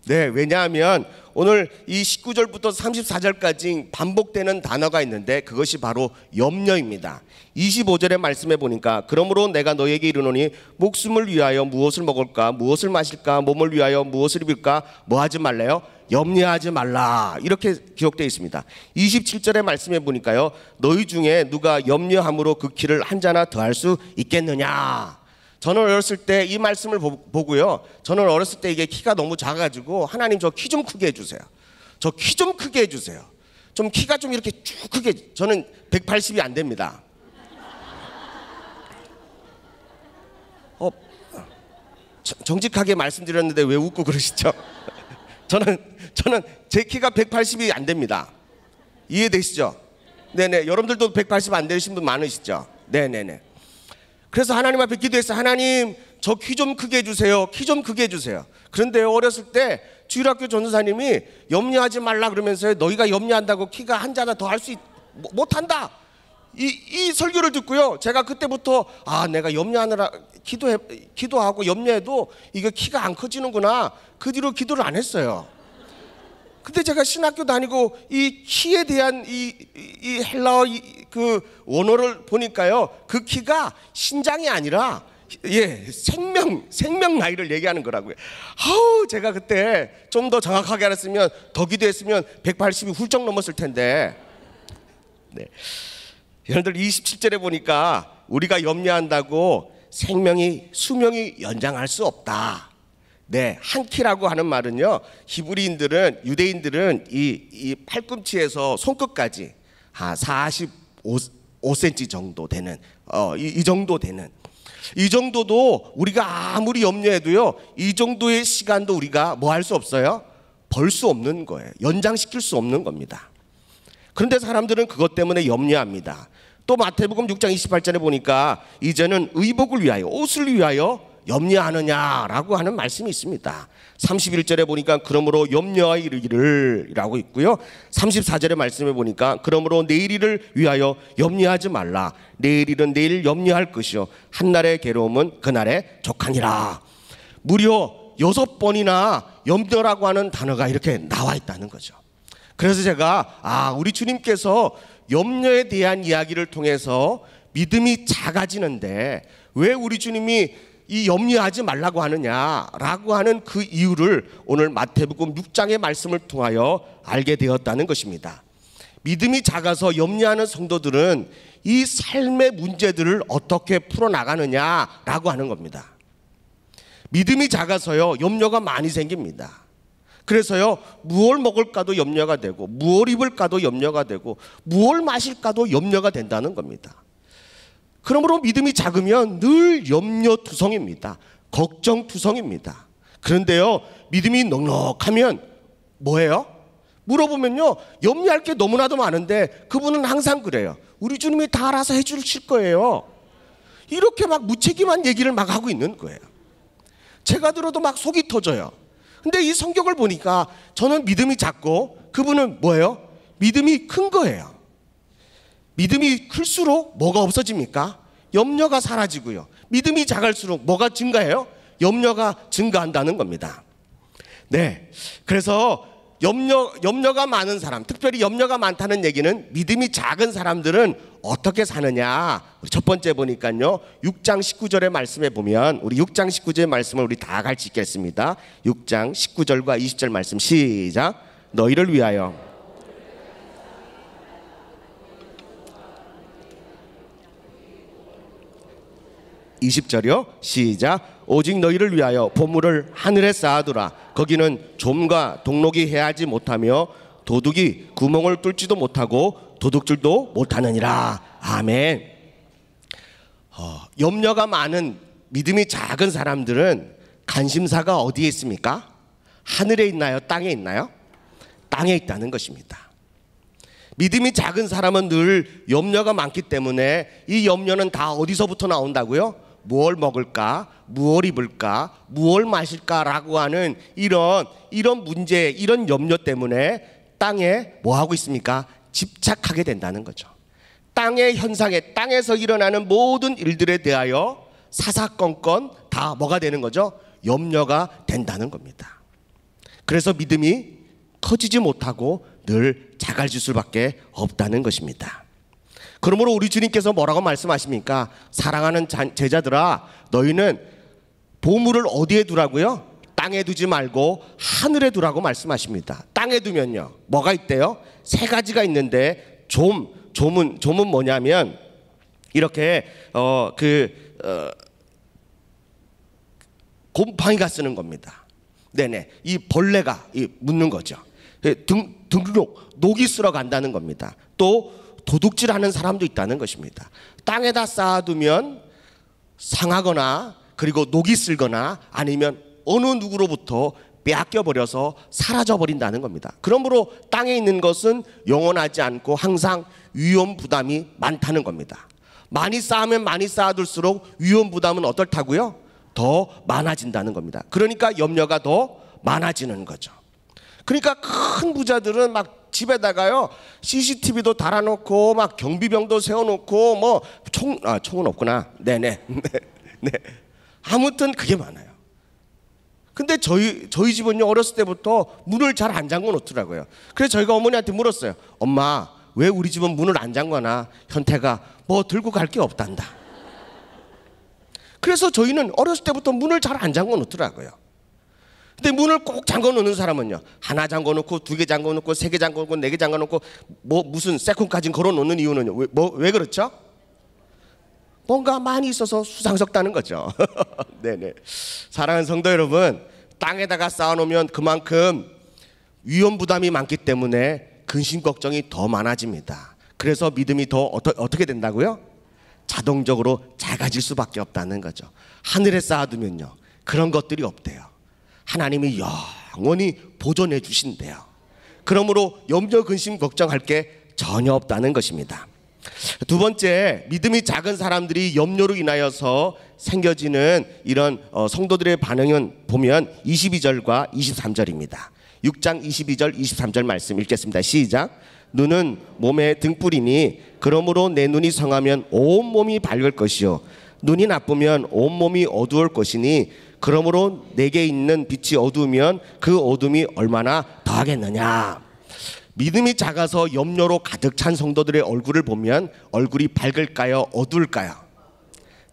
네, 왜냐하면 오늘 이 19절부터 34절까지 반복되는 단어가 있는데 그것이 바로 염려입니다. 25절의 말씀에 보니까 그러므로 내가 너에게 이르노니 목숨을 위하여 무엇을 먹을까 무엇을 마실까 몸을 위하여 무엇을 입을까 뭐 하지 말래요? 염려하지 말라, 이렇게 기록되어 있습니다. 27절의 말씀에 보니까요, 너희 중에 누가 염려함으로 그 키를 한 자나 더할 수 있겠느냐. 저는 어렸을 때 이 말씀을 보고요, 저는 어렸을 때 이게 키가 너무 작아가지고 하나님 저 키 좀 크게 해주세요. 저 키 좀 크게 해주세요. 좀 키가 좀 이렇게 쭉 크게. 저는 180이 안 됩니다. 정직하게 말씀드렸는데 왜 웃고 그러시죠? 저는 제 키가 180이 안 됩니다. 이해되시죠? 네네. 여러분들도 180 안 되신 분 많으시죠? 네네네. 그래서 하나님 앞에 기도했어요. 하나님, 저 키 좀 크게 해주세요. 키 좀 크게 해주세요. 그런데 어렸을 때 주일학교 전도사님이 염려하지 말라 그러면서 너희가 염려한다고 키가 한 자나 더 할 수 못한다. 이 설교를 듣고요, 제가 그때부터 내가 염려하느라 기도하고 염려해도 이거 키가 안 커지는구나. 그 뒤로 기도를 안 했어요. 근데 제가 신학교 다니고 이 키에 대한 이 헬라어 그 원어를 보니까요, 그 키가 신장이 아니라 생명 나이를 얘기하는 거라고요. 제가 그때 좀 더 정확하게 알았으면, 더 기도했으면 180이 훌쩍 넘었을 텐데. 네. 여러분들 27절에 보니까 우리가 염려한다고 수명이 연장할 수 없다. 네, 한 키라고 하는 말은요, 유대인들은 이 팔꿈치에서 손끝까지 45cm 정도 되는 이 정도 되는, 이 정도도 우리가 아무리 염려해도요, 이 정도의 시간도 우리가 뭐 할 수 없어요? 벌 수 없는 거예요. 연장시킬 수 없는 겁니다. 그런데 사람들은 그것 때문에 염려합니다. 또 마태복음 6장 28절에 보니까 이제는 의복을 위하여, 옷을 위하여 염려하느냐라고 하는 말씀이 있습니다. 31절에 보니까 그러므로 염려하여 이르기를 이라고 있고요. 34절의 말씀에 보니까 그러므로 내일 일을 위하여 염려하지 말라. 내일 일은 내일 염려할 것이요 한날의 괴로움은 그날에 족하니라. 무려 6번이나 염려라고 하는 단어가 이렇게 나와 있다는 거죠. 그래서 제가 우리 주님께서 염려에 대한 이야기를 통해서 믿음이 작아지는데 왜 우리 주님이 이 염려하지 말라고 하느냐라고 하는 그 이유를 오늘 마태복음 6장의 말씀을 통하여 알게 되었다는 것입니다. 믿음이 작아서 염려하는 성도들은 이 삶의 문제들을 어떻게 풀어나가느냐라고 하는 겁니다. 믿음이 작아서요, 염려가 많이 생깁니다. 그래서요, 무엇을 먹을까도 염려가 되고, 무엇을 입을까도 염려가 되고, 무엇을 마실까도 염려가 된다는 겁니다. 그러므로 믿음이 작으면 늘 염려투성입니다. 걱정투성입니다. 그런데요, 믿음이 넉넉하면 뭐예요? 물어보면요, 염려할 게 너무나도 많은데 그분은 항상 그래요. 우리 주님이 다 알아서 해주실 거예요. 이렇게 막 무책임한 얘기를 막 하고 있는 거예요. 제가 들어도 막 속이 터져요. 근데 이 성경을 보니까 저는 믿음이 작고 그분은 뭐예요? 믿음이 큰 거예요. 믿음이 클수록 뭐가 없어집니까? 염려가 사라지고요. 믿음이 작을수록 뭐가 증가해요? 염려가 증가한다는 겁니다. 네, 그래서 염려가 많은 사람, 특별히 염려가 많다는 얘기는 믿음이 작은 사람들은 어떻게 사느냐. 첫 번째 보니까요, 6장 19절의 말씀에 보면, 우리 6장 19절의 말씀을 우리 다 같이 읽겠습니다. 6장 19절과 20절 말씀 시작. 너희를 위하여 20절이요. 시작. 오직 너희를 위하여 보물을 하늘에 쌓아두라. 거기는 좀과 동록이 해하지 못하며 도둑이 구멍을 뚫지도 못하고 도둑질도 못하느니라. 아멘. 염려가 많은 믿음이 작은 사람들은 관심사가 어디에 있습니까? 하늘에 있나요? 땅에 있나요? 땅에 있다는 것입니다. 믿음이 작은 사람은 늘 염려가 많기 때문에 이 염려는 다 어디서부터 나온다고요? 무엇을 먹을까? 무엇을 입을까? 무엇을 마실까라고 하는 이런 문제, 이런 염려 때문에 땅에 뭐 하고 있습니까? 집착하게 된다는 거죠. 땅의 현상에, 땅에서 일어나는 모든 일들에 대하여 사사건건 다 뭐가 되는 거죠? 염려가 된다는 겁니다. 그래서 믿음이 커지지 못하고 늘 작아질 수밖에 없다는 것입니다. 그러므로 우리 주님께서 뭐라고 말씀하십니까? 사랑하는 제자들아, 너희는 보물을 어디에 두라고요? 땅에 두지 말고 하늘에 두라고 말씀하십니다. 땅에 두면요, 뭐가 있대요? 세 가지가 있는데 좀은 뭐냐면 이렇게 곰팡이가 쓰는 겁니다. 네네, 이 벌레가 묻는 거죠. 녹이 쓸어 간다는 겁니다. 또 도둑질하는 사람도 있다는 것입니다. 땅에다 쌓아두면 상하거나 그리고 녹이 쓸거나 아니면 어느 누구로부터 빼앗겨버려서 사라져버린다는 겁니다. 그러므로 땅에 있는 것은 영원하지 않고 항상 위험 부담이 많다는 겁니다. 많이 쌓으면 많이 쌓아둘수록 위험 부담은 어떻다고요? 더 많아진다는 겁니다. 그러니까 염려가 더 많아지는 거죠. 그러니까 큰 부자들은 막 집에다가요 CCTV도 달아놓고 막 경비병도 세워놓고 뭐 총은 없구나. 네네. 네. 아무튼 그게 많아요. 근데 저희 집은요 어렸을 때부터 문을 잘 안 잠궈 놓더라고요. 그래서 저희가 어머니한테 물었어요. 엄마, 왜 우리 집은 문을 안 잠궈놔? 현태가 뭐 들고 갈 게 없단다. 그래서 저희는 어렸을 때부터 문을 잘 안 잠궈 놓더라고요. 근데 문을 꼭 잠궈 놓는 사람은요, 하나 잠궈 놓고, 두 개 잠궈 놓고, 세 개 잠궈 놓고, 네 개 잠궈 놓고, 뭐 무슨 세컨까지 걸어 놓는 이유는요, 왜 그렇죠? 뭔가 많이 있어서 수상스럽다는 거죠. 네네. 사랑하는 성도 여러분, 땅에다가 쌓아놓으면 그만큼 위험 부담이 많기 때문에 근심 걱정이 더 많아집니다. 그래서 믿음이 더 어떻게 된다고요? 자동적으로 작아질 수밖에 없다는 거죠. 하늘에 쌓아두면요, 그런 것들이 없대요. 하나님이 영원히 보존해 주신대요. 그러므로 염려, 근심, 걱정할 게 전혀 없다는 것입니다. 두 번째, 믿음이 작은 사람들이 염려로 인하여서 생겨지는 이런 성도들의 반응은 보면 22절과 23절입니다. 6장 22절 23절 말씀 읽겠습니다. 시작. 눈은 몸의 등불이니 그러므로 내 눈이 성하면 온 몸이 밝을 것이요 눈이 나쁘면 온 몸이 어두울 것이니 그러므로 내게 있는 빛이 어두우면 그 어둠이 얼마나 더하겠느냐. 믿음이 작아서 염려로 가득 찬 성도들의 얼굴을 보면 얼굴이 밝을까요? 어두울까요?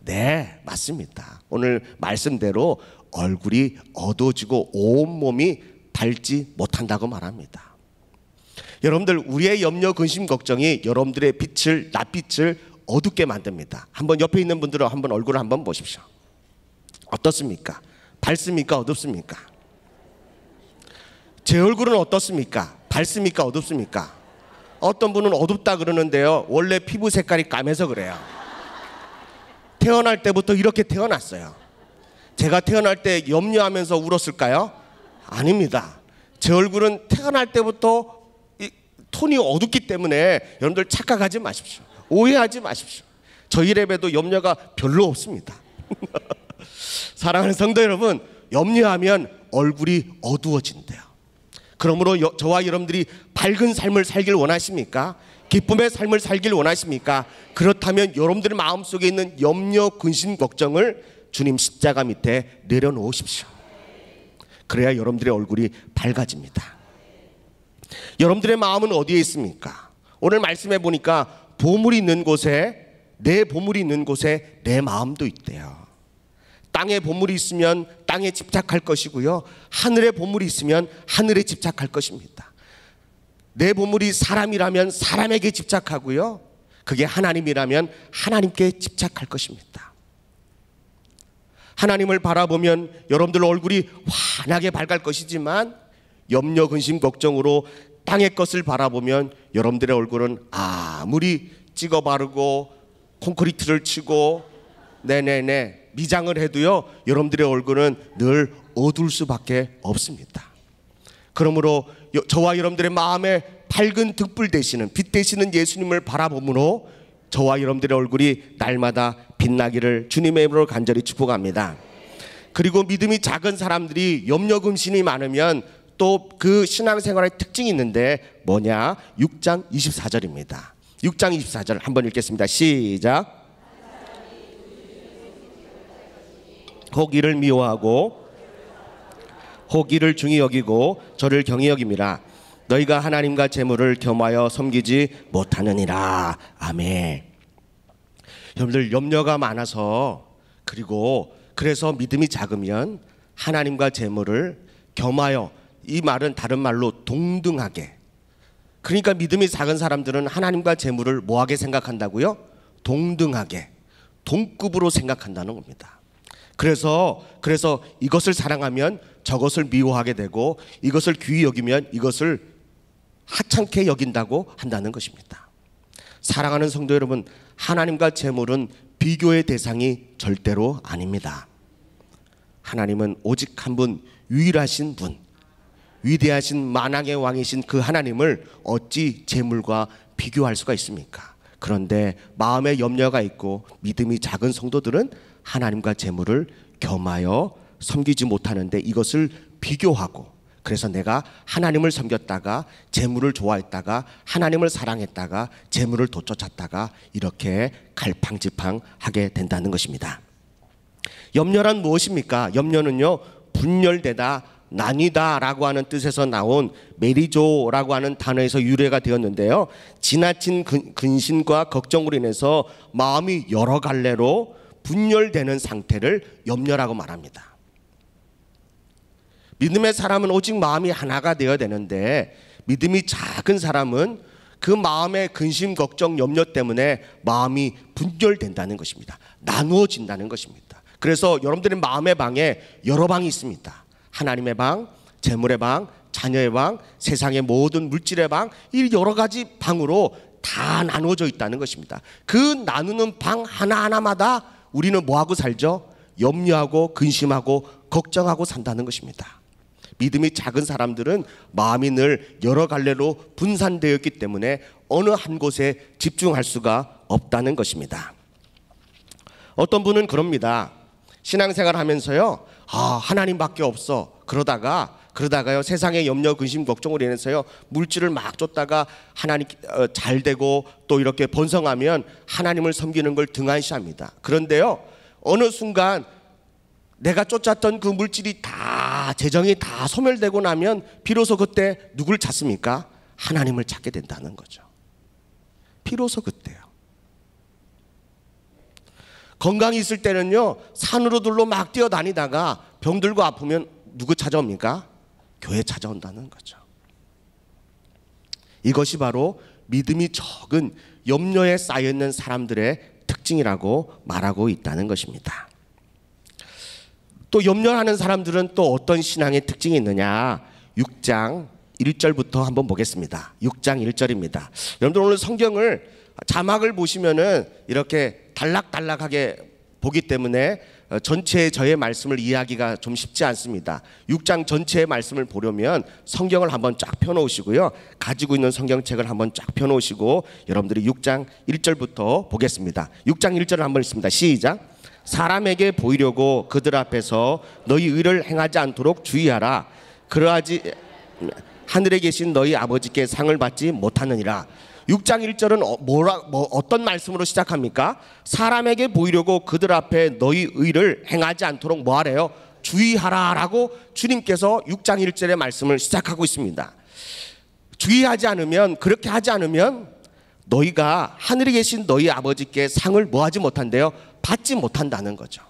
네, 맞습니다. 오늘 말씀대로 얼굴이 어두워지고 온몸이 밝지 못한다고 말합니다. 여러분들, 우리의 염려, 근심, 걱정이 여러분들의 낯빛을 어둡게 만듭니다. 한번 옆에 있는 분들은 한번 얼굴을 한번 보십시오. 어떻습니까? 밝습니까? 어둡습니까? 제 얼굴은 어떻습니까? 밝습니까? 어둡습니까? 어떤 분은 어둡다 그러는데요, 원래 피부 색깔이 까매서 그래요. 태어날 때부터 이렇게 태어났어요. 제가 태어날 때 염려하면서 울었을까요? 아닙니다. 제 얼굴은 태어날 때부터 톤이 어둡기 때문에 여러분들 착각하지 마십시오. 오해하지 마십시오. 저희 랩에도 염려가 별로 없습니다. 사랑하는 성도 여러분, 염려하면 얼굴이 어두워진대요. 그러므로 저와 여러분들이 밝은 삶을 살길 원하십니까? 기쁨의 삶을 살길 원하십니까? 그렇다면 여러분들의 마음속에 있는 염려, 근심, 걱정을 주님 십자가 밑에 내려놓으십시오. 그래야 여러분들의 얼굴이 밝아집니다. 여러분들의 마음은 어디에 있습니까? 오늘 말씀해 보니까 보물이 있는 곳에, 내 보물이 있는 곳에 내 마음도 있대요. 땅에 보물이 있으면 땅에 집착할 것이고요, 하늘에 보물이 있으면 하늘에 집착할 것입니다. 내 보물이 사람이라면 사람에게 집착하고요, 그게 하나님이라면 하나님께 집착할 것입니다. 하나님을 바라보면 여러분들 얼굴이 환하게 밝을 것이지만 염려, 근심, 걱정으로 땅의 것을 바라보면 여러분들의 얼굴은 아무리 찍어 바르고 콘크리트를 치고 미장을 해도요, 여러분들의 얼굴은 늘 어두울 수밖에 없습니다. 그러므로 저와 여러분들의 마음에 밝은 등불 되시는, 빛 되시는 예수님을 바라보므로 저와 여러분들의 얼굴이 날마다 빛나기를 주님의 이름으로 간절히 축복합니다. 그리고 믿음이 작은 사람들이 염려 근심이 많으면 또 그 신앙생활의 특징이 있는데 뭐냐? 6장 24절입니다. 6장 24절 한번 읽겠습니다. 시작. 혹 이를 미워하고 혹 이를 중히 여기고 저를 경히 여김이라. 너희가 하나님과 재물을 겸하여 섬기지 못하느니라. 아멘. 여러분들 염려가 많아서, 그리고 그래서 믿음이 작으면 하나님과 재물을 겸하여, 이 말은 다른 말로 동등하게, 그러니까 믿음이 작은 사람들은 하나님과 재물을 뭐하게 생각한다고요? 동등하게, 동급으로 생각한다는 겁니다. 그래서 이것을 사랑하면 저것을 미워하게 되고, 이것을 귀히 여기면 이것을 하찮게 여긴다고 한다는 것입니다. 사랑하는 성도 여러분, 하나님과 재물은 비교의 대상이 절대로 아닙니다. 하나님은 오직 한 분, 유일하신 분, 위대하신 만왕의 왕이신 그 하나님을 어찌 재물과 비교할 수가 있습니까? 그런데 마음에 염려가 있고 믿음이 작은 성도들은 하나님과 재물을 겸하여 섬기지 못하는데, 이것을 비교하고, 그래서 내가 하나님을 섬겼다가 재물을 좋아했다가 하나님을 사랑했다가 재물을 쫓았다가 이렇게 갈팡질팡하게 된다는 것입니다. 염려란 무엇입니까? 염려는요, 분열되다, 나뉘다 라고 하는 뜻에서 나온 메리조라고 하는 단어에서 유래가 되었는데요, 지나친 근심과 걱정으로 인해서 마음이 여러 갈래로 분열되는 상태를 염려라고 말합니다. 믿음의 사람은 오직 마음이 하나가 되어야 되는데, 믿음이 작은 사람은 그 마음의 근심, 걱정, 염려 때문에 마음이 분열된다는 것입니다. 나누어진다는 것입니다. 그래서 여러분들의 마음의 방에 여러 방이 있습니다. 하나님의 방, 재물의 방, 자녀의 방, 세상의 모든 물질의 방, 이 여러 가지 방으로 다 나누어져 있다는 것입니다. 그 나누는 방 하나하나마다 우리는 뭐하고 살죠? 염려하고 근심하고 걱정하고 산다는 것입니다. 믿음이 작은 사람들은 마음이 늘 여러 갈래로 분산되어 있기 때문에 어느 한 곳에 집중할 수가 없다는 것입니다. 어떤 분은 그럽니다. 신앙생활 하면서요, 하나님밖에 없어. 그러다가요, 세상의 염려, 근심, 걱정으로 인해서요, 물질을 막 쫓다가 하나님 잘 되고 또 이렇게 번성하면 하나님을 섬기는 걸 등한시합니다. 그런데요, 어느 순간 내가 쫓았던 그 물질이 다, 재정이 다 소멸되고 나면 비로소 그때 누굴 찾습니까? 하나님을 찾게 된다는 거죠. 비로소 그때요. 건강이 있을 때는요, 산으로들로 막 뛰어다니다가 병들고 아프면 누구 찾아옵니까? 교회 찾아온다는 거죠. 이것이 바로 믿음이 적은, 염려에 쌓여있는 사람들의 특징이라고 말하고 있다는 것입니다. 또 염려하는 사람들은 또 어떤 신앙의 특징이 있느냐? 6장 1절부터 한번 보겠습니다. 6장 1절입니다. 여러분들 오늘 성경을 자막을 보시면은 이렇게 단락단락하게 보기 때문에 전체의 저의 말씀을 이해하기가 좀 쉽지 않습니다. 6장 전체의 말씀을 보려면 성경을 한번 쫙 펴놓으시고요, 가지고 있는 성경책을 한번 쫙 펴놓으시고 여러분들이 6장 1절부터 보겠습니다. 6장 1절을 한번 읽습니다. 시작. 사람에게 보이려고 그들 앞에서 너희 의를 행하지 않도록 주의하라. 그러하지 하늘에 계신 너희 아버지께 상을 받지 못하느니라. 6장 1절은 어떤 말씀으로 시작합니까? 사람에게 보이려고 그들 앞에 너희 의를 행하지 않도록 뭐 하래요? 주의하라 라고 주님께서 6장 1절의 말씀을 시작하고 있습니다. 주의하지 않으면, 그렇게 하지 않으면 너희가 하늘에 계신 너희 아버지께 상을 뭐 하지 못한대요? 받지 못한다는 거죠.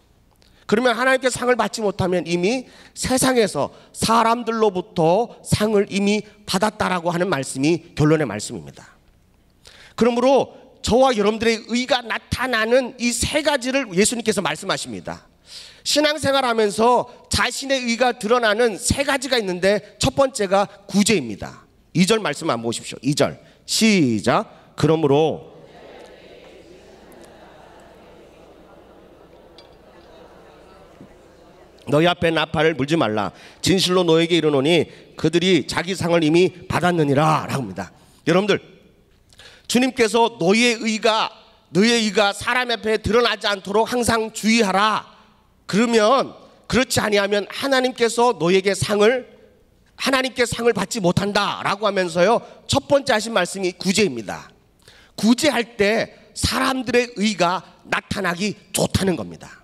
그러면 하나님께 상을 받지 못하면 이미 세상에서 사람들로부터 상을 이미 받았다라고 하는 말씀이 결론의 말씀입니다. 그러므로 저와 여러분들의 의가 나타나는 이 세 가지를 예수님께서 말씀하십니다. 신앙생활하면서 자신의 의가 드러나는 세 가지가 있는데, 첫 번째가 구제입니다. 2절 말씀 한번 보십시오. 2절 시작. 그러므로 너희 앞에 나팔을 불지 말라. 진실로 너에게 이르노니 그들이 자기 상을 이미 받았느니라 라고 합니다. 여러분들, 주님께서 너희의 의가 사람 앞에 드러나지 않도록 항상 주의하라. 그러면, 그렇지 아니하면 하나님께서 너희에게 하나님께 상을 받지 못한다 라고 하면서요, 첫 번째 하신 말씀이 구제입니다. 구제할 때 사람들의 의가 나타나기 좋다는 겁니다.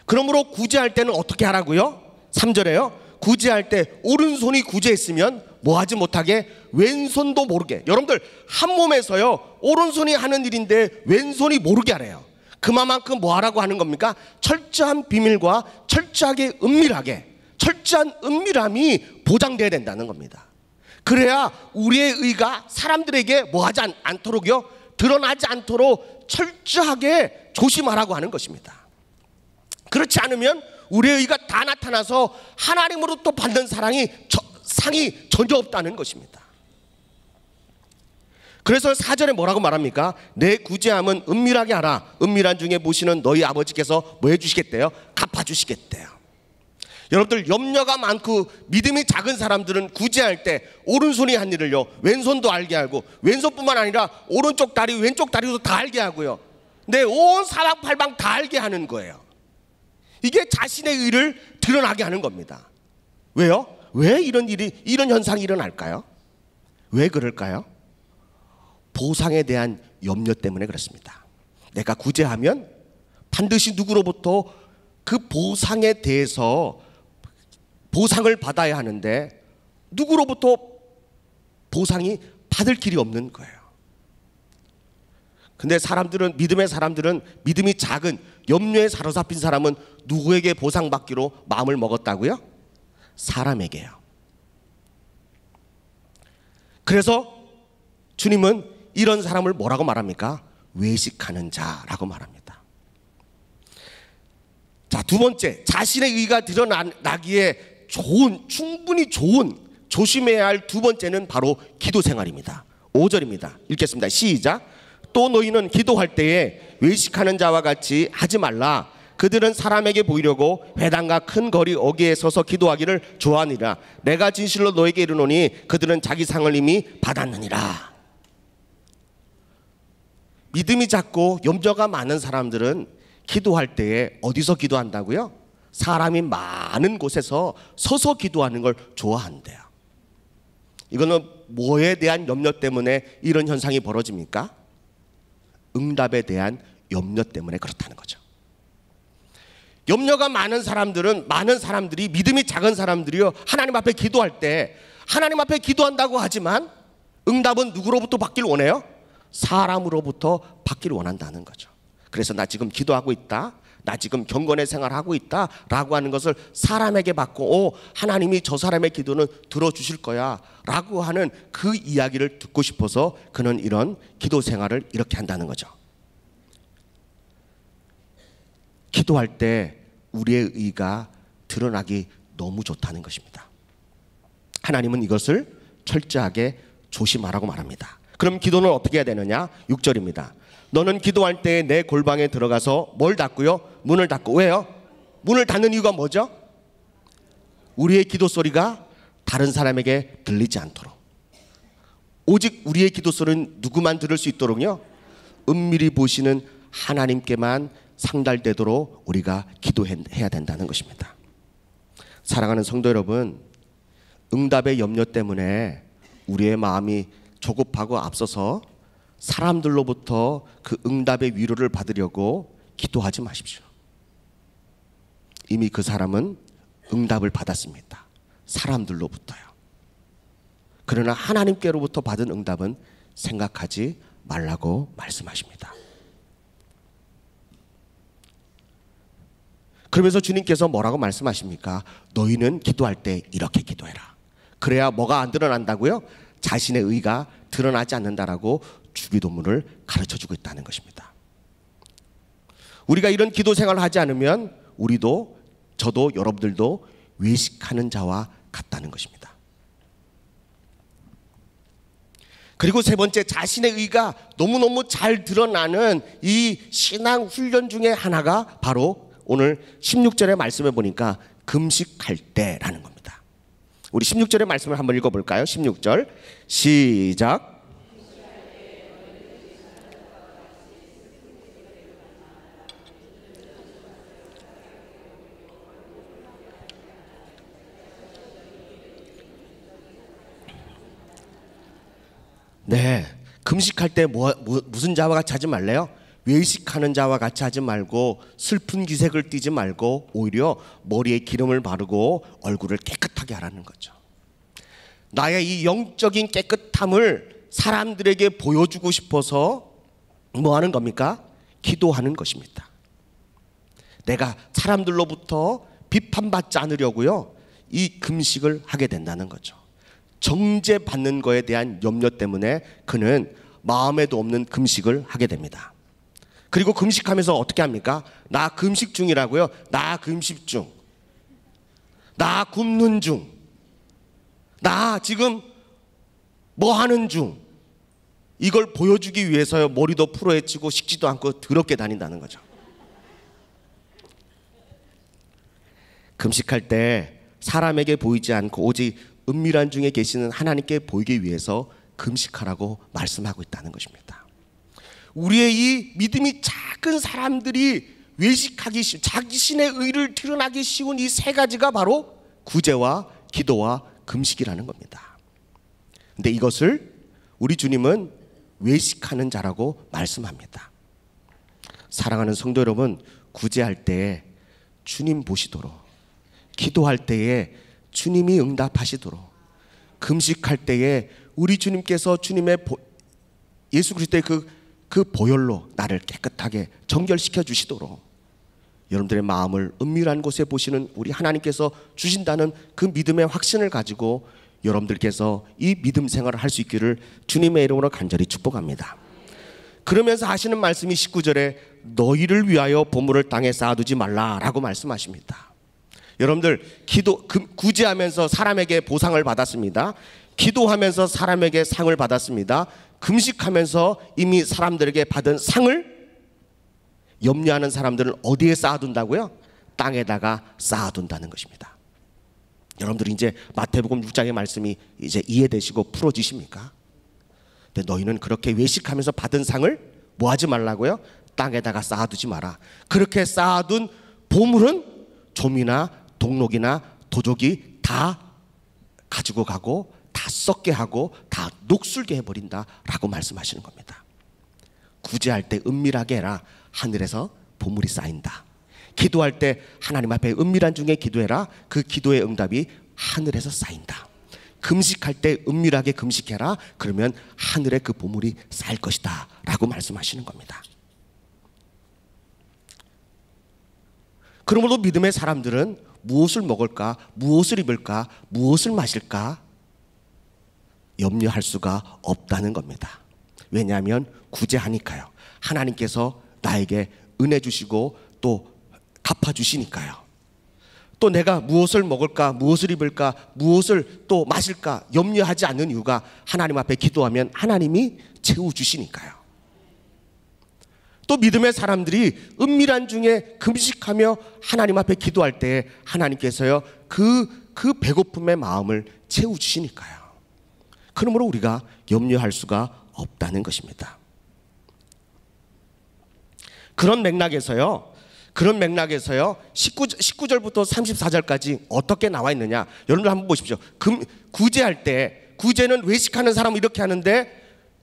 그러므로 구제할 때는 어떻게 하라고요? 3절에요. 구제할 때 오른손이 구제했으면 뭐하지 못하게 왼손도 모르게. 여러분들, 한 몸에서요, 오른손이 하는 일인데 왼손이 모르게 하래요. 그만큼 뭐 하라고 하는 겁니까? 철저한 비밀과 철저하게 철저한 은밀함이 보장되어야 된다는 겁니다. 그래야 우리의 의가 사람들에게 뭐하지 않도록요, 드러나지 않도록 철저하게 조심하라고 하는 것입니다. 그렇지 않으면 우리의 의가 다 나타나서 하나님으로부터 받는 상이 전혀 없다는 것입니다. 그래서 4절에 뭐라고 말합니까? 내 구제함은 은밀하게 하라. 은밀한 중에 보시는 너희 아버지께서 뭐 해주시겠대요? 갚아주시겠대요. 여러분들, 염려가 많고 믿음이 작은 사람들은 구제할 때 오른손이 한 일을요, 왼손도 알게 하고, 왼손뿐만 아니라 오른쪽 다리 왼쪽 다리도 다 알게 하고요, 내 온 사방팔방 다 알게 하는 거예요. 이게 자신의 의를 드러나게 하는 겁니다. 왜요? 왜 이런 현상이 일어날까요? 왜 그럴까요? 보상에 대한 염려 때문에 그렇습니다. 내가 구제하면 반드시 누구로부터 그 보상에 대해서 보상을 받아야 하는데 누구로부터 보상이 받을 길이 없는 거예요. 근데 믿음의 사람들은, 믿음이 작은 염려에 사로잡힌 사람은 누구에게 보상받기로 마음을 먹었다고요? 사람에게요. 그래서 주님은 이런 사람을 뭐라고 말합니까? 외식하는 자라고 말합니다. 자, 두 번째, 자신의 의가 드러나기에 충분히 좋은, 조심해야 할 두 번째는 바로 기도 생활입니다. 5절입니다. 읽겠습니다. 시작. 또 너희는 기도할 때에 외식하는 자와 같이 하지 말라. 그들은 사람에게 보이려고 회당과 큰 거리 어귀에 서서 기도하기를 좋아하니라. 내가 진실로 너에게 이르노니 그들은 자기 상을 이미 받았느니라. 믿음이 작고 염려가 많은 사람들은 기도할 때에 어디서 기도한다고요? 사람이 많은 곳에서 서서 기도하는 걸 좋아한대요. 이거는 뭐에 대한 염려 때문에 이런 현상이 벌어집니까? 응답에 대한 염려 때문에 그렇다는 거죠. 염려가 많은 사람들이, 믿음이 작은 사람들이요, 하나님 앞에 기도할 때 하나님 앞에 기도한다고 하지만 응답은 누구로부터 받길 원해요? 사람으로부터 받기를 원한다는 거죠. 그래서 나 지금 기도하고 있다, 나 지금 경건의 생활하고 있다 라고 하는 것을 사람에게 받고, 하나님이 저 사람의 기도는 들어주실 거야 라고 하는 그 이야기를 듣고 싶어서 그는 이런 기도 생활을 이렇게 한다는 거죠. 기도할 때 우리의 의가 드러나기 너무 좋다는 것입니다. 하나님은 이것을 철저하게 조심하라고 말합니다. 그럼 기도는 어떻게 해야 되느냐? 6절입니다. 너는 기도할 때 내 골방에 들어가서 뭘 닫고요? 문을 닫고. 왜요? 문을 닫는 이유가 뭐죠? 우리의 기도 소리가 다른 사람에게 들리지 않도록. 오직 우리의 기도 소리는 누구만 들을 수 있도록요, 은밀히 보시는 하나님께만 상달되도록 우리가 기도해야 된다는 것입니다. 사랑하는 성도 여러분, 응답의 염려 때문에 우리의 마음이 조급하고 앞서서 사람들로부터 그 응답의 위로를 받으려고 기도하지 마십시오. 이미 그 사람은 응답을 받았습니다. 사람들로부터요. 그러나 하나님께로부터 받은 응답은 생각하지 말라고 말씀하십니다. 그러면서 주님께서 뭐라고 말씀하십니까? 너희는 기도할 때 이렇게 기도해라. 그래야 뭐가 안 드러난다고요? 자신의 의가 드러나지 않는다라고 주기도문을 가르쳐주고 있다는 것입니다. 우리가 이런 기도 생활을 하지 않으면 우리도, 저도, 여러분들도 외식하는 자와 같다는 것입니다. 그리고 세 번째, 자신의 의가 너무너무 잘 드러나는 이 신앙 훈련 중에 하나가 바로 오늘 16절의 말씀에 보니까 금식할 때라는 겁니다. 우리 16절의 말씀을 한번 읽어볼까요? 16절 시작. 네, 금식할 때 무슨 자와 같이 하지 말래요? 외식하는 자와 같이 하지 말고 슬픈 기색을 띠지 말고 오히려 머리에 기름을 바르고 얼굴을 깨끗하게 하라는 거죠. 나의 이 영적인 깨끗함을 사람들에게 보여주고 싶어서 뭐 하는 겁니까? 기도하는 것입니다. 내가 사람들로부터 비판받지 않으려고요, 이 금식을 하게 된다는 거죠. 정죄받는 거에 대한 염려 때문에 그는 마음에도 없는 금식을 하게 됩니다. 그리고 금식하면서 어떻게 합니까? 나 금식 중이라고요. 나 금식 중, 나 굶는 중, 나 지금 뭐 하는 중, 이걸 보여주기 위해서요 머리도 풀어헤치고 식지도 않고 더럽게 다닌다는 거죠. 금식할 때 사람에게 보이지 않고 오직 은밀한 중에 계시는 하나님께 보이기 위해서 금식하라고 말씀하고 있다는 것입니다. 우리의 이 믿음이 작은 사람들이 외식하기 쉬운, 자신의 의를 드러나기 쉬운 이 세 가지가 바로 구제와 기도와 금식이라는 겁니다. 근데 이것을 우리 주님은 외식하는 자라고 말씀합니다. 사랑하는 성도 여러분, 구제할 때에 주님 보시도록, 기도할 때에 주님이 응답하시도록, 금식할 때에 우리 주님께서 주님의 예수 그리스도의 그 보혈로 나를 깨끗하게 정결시켜 주시도록 여러분들의 마음을 은밀한 곳에 보시는 우리 하나님께서 주신다는 그 믿음의 확신을 가지고 여러분들께서 이 믿음 생활을 할 수 있기를 주님의 이름으로 간절히 축복합니다. 그러면서 하시는 말씀이 19절에 너희를 위하여 보물을 땅에 쌓아두지 말라라고 말씀하십니다. 여러분들 구제하면서 사람에게 보상을 받았습니다. 기도하면서 사람에게 상을 받았습니다. 금식하면서 이미 사람들에게 받은 상을 염려하는 사람들은 어디에 쌓아둔다고요? 땅에다가 쌓아둔다는 것입니다. 여러분들이 이제 마태복음 6장의 말씀이 이제 이해되시고 풀어지십니까? 근데 너희는 그렇게 외식하면서 받은 상을 뭐 하지 말라고요? 땅에다가 쌓아두지 마라. 그렇게 쌓아둔 보물은 좀이나 동록이나 도적이 다 가지고 가고 다 썩게 하고 다 녹슬게 해버린다라고 말씀하시는 겁니다. 구제할 때 은밀하게 해라. 하늘에서 보물이 쌓인다. 기도할 때 하나님 앞에 은밀한 중에 기도해라. 그 기도의 응답이 하늘에서 쌓인다. 금식할 때 은밀하게 금식해라. 그러면 하늘에 그 보물이 쌓일 것이다 라고 말씀하시는 겁니다. 그러므로 믿음의 사람들은 무엇을 먹을까, 무엇을 입을까, 무엇을 마실까 염려할 수가 없다는 겁니다. 왜냐하면 구제하니까요. 하나님께서 나에게 은혜 주시고 또 갚아주시니까요. 또 내가 무엇을 먹을까, 무엇을 입을까, 무엇을 또 마실까 염려하지 않는 이유가 하나님 앞에 기도하면 하나님이 채워주시니까요. 또 믿음의 사람들이 은밀한 중에 금식하며 하나님 앞에 기도할 때 하나님께서요 그 배고픔의 마음을 채워주시니까요. 그러므로 우리가 염려할 수가 없다는 것입니다. 그런 맥락에서요 19절부터 34절까지 어떻게 나와 있느냐, 여러분들 한번 보십시오. 구제할 때, 구제는 외식하는 사람은 이렇게 하는데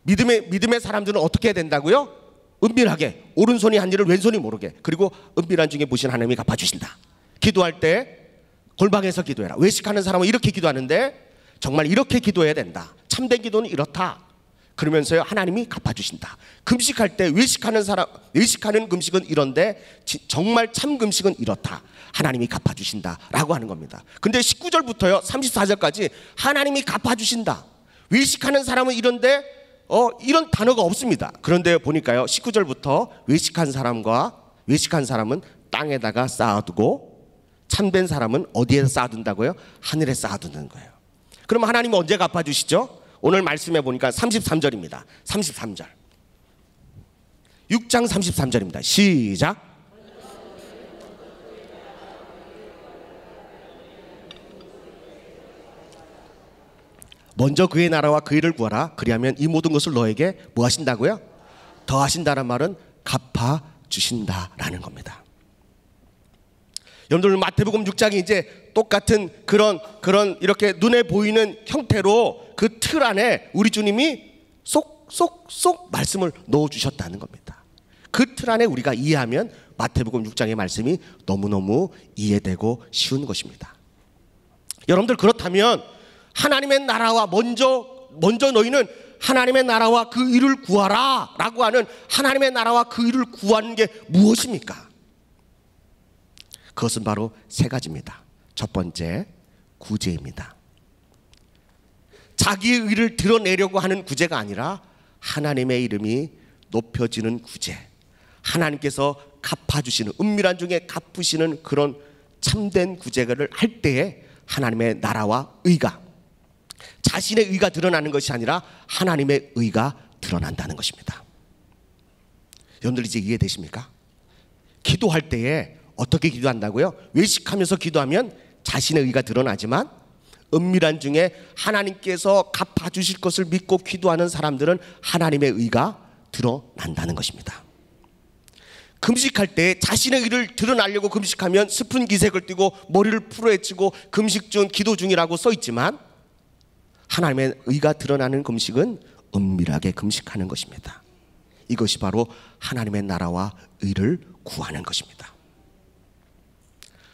믿음의 사람들은 어떻게 해야 된다고요? 은밀하게, 오른손이 한 일을 왼손이 모르게, 그리고 은밀한 중에 보시는 하나님이 갚아주신다. 기도할 때 골방에서 기도해라. 외식하는 사람은 이렇게 기도하는데 정말 이렇게 기도해야 된다. 참된 기도는 이렇다. 그러면서요 하나님이 갚아주신다. 금식할 때 외식하는 금식은 이런데 정말 참 금식은 이렇다. 하나님이 갚아주신다 라고 하는 겁니다. 근데 19절부터요 34절까지 하나님이 갚아주신다. 외식하는 사람은 이런데 이런 단어가 없습니다. 그런데 보니까요 19절부터 외식한 사람은 땅에다가 쌓아두고 참된 사람은 어디에 쌓아둔다고요? 하늘에 쌓아두는 거예요. 그럼 하나님은 언제 갚아주시죠? 오늘 말씀해 보니까 33절입니다. 33절. 6장 33절입니다. 시작. 먼저 그의 나라와 그 일을 구하라. 그리하면 이 모든 것을 너에게 뭐 하신다고요? 더하신다는 말은 갚아주신다라는 겁니다. 여러분들 마태복음 6장이 이제 똑같은 그런 이렇게 눈에 보이는 형태로 그 틀 안에 우리 주님이 쏙 말씀을 넣어주셨다는 겁니다. 그 틀 안에 우리가 이해하면 마태복음 6장의 말씀이 너무너무 이해되고 쉬운 것입니다. 여러분들 그렇다면 하나님의 나라와 먼저 너희는 하나님의 나라와 그 일을 구하라 라고 하는 하나님의 나라와 그 일을 구하는 게 무엇입니까? 그것은 바로 세 가지입니다. 첫 번째, 구제입니다. 자기의 의를 드러내려고 하는 구제가 아니라 하나님의 이름이 높여지는 구제, 하나님께서 갚아주시는, 은밀한 중에 갚으시는 그런 참된 구제를 할 때에 하나님의 나라와 의가, 자신의 의가 드러나는 것이 아니라 하나님의 의가 드러난다는 것입니다. 여러분들 이제 이해되십니까? 기도할 때에 어떻게 기도한다고요? 외식하면서 기도하면 자신의 의가 드러나지만 은밀한 중에 하나님께서 갚아주실 것을 믿고 기도하는 사람들은 하나님의 의가 드러난다는 것입니다. 금식할 때 자신의 의를 드러나려고 금식하면 슬픈 기색을 띠고 머리를 풀어헤치고 금식 중 기도 중이라고 써있지만 하나님의 의가 드러나는 금식은 은밀하게 금식하는 것입니다. 이것이 바로 하나님의 나라와 의를 구하는 것입니다.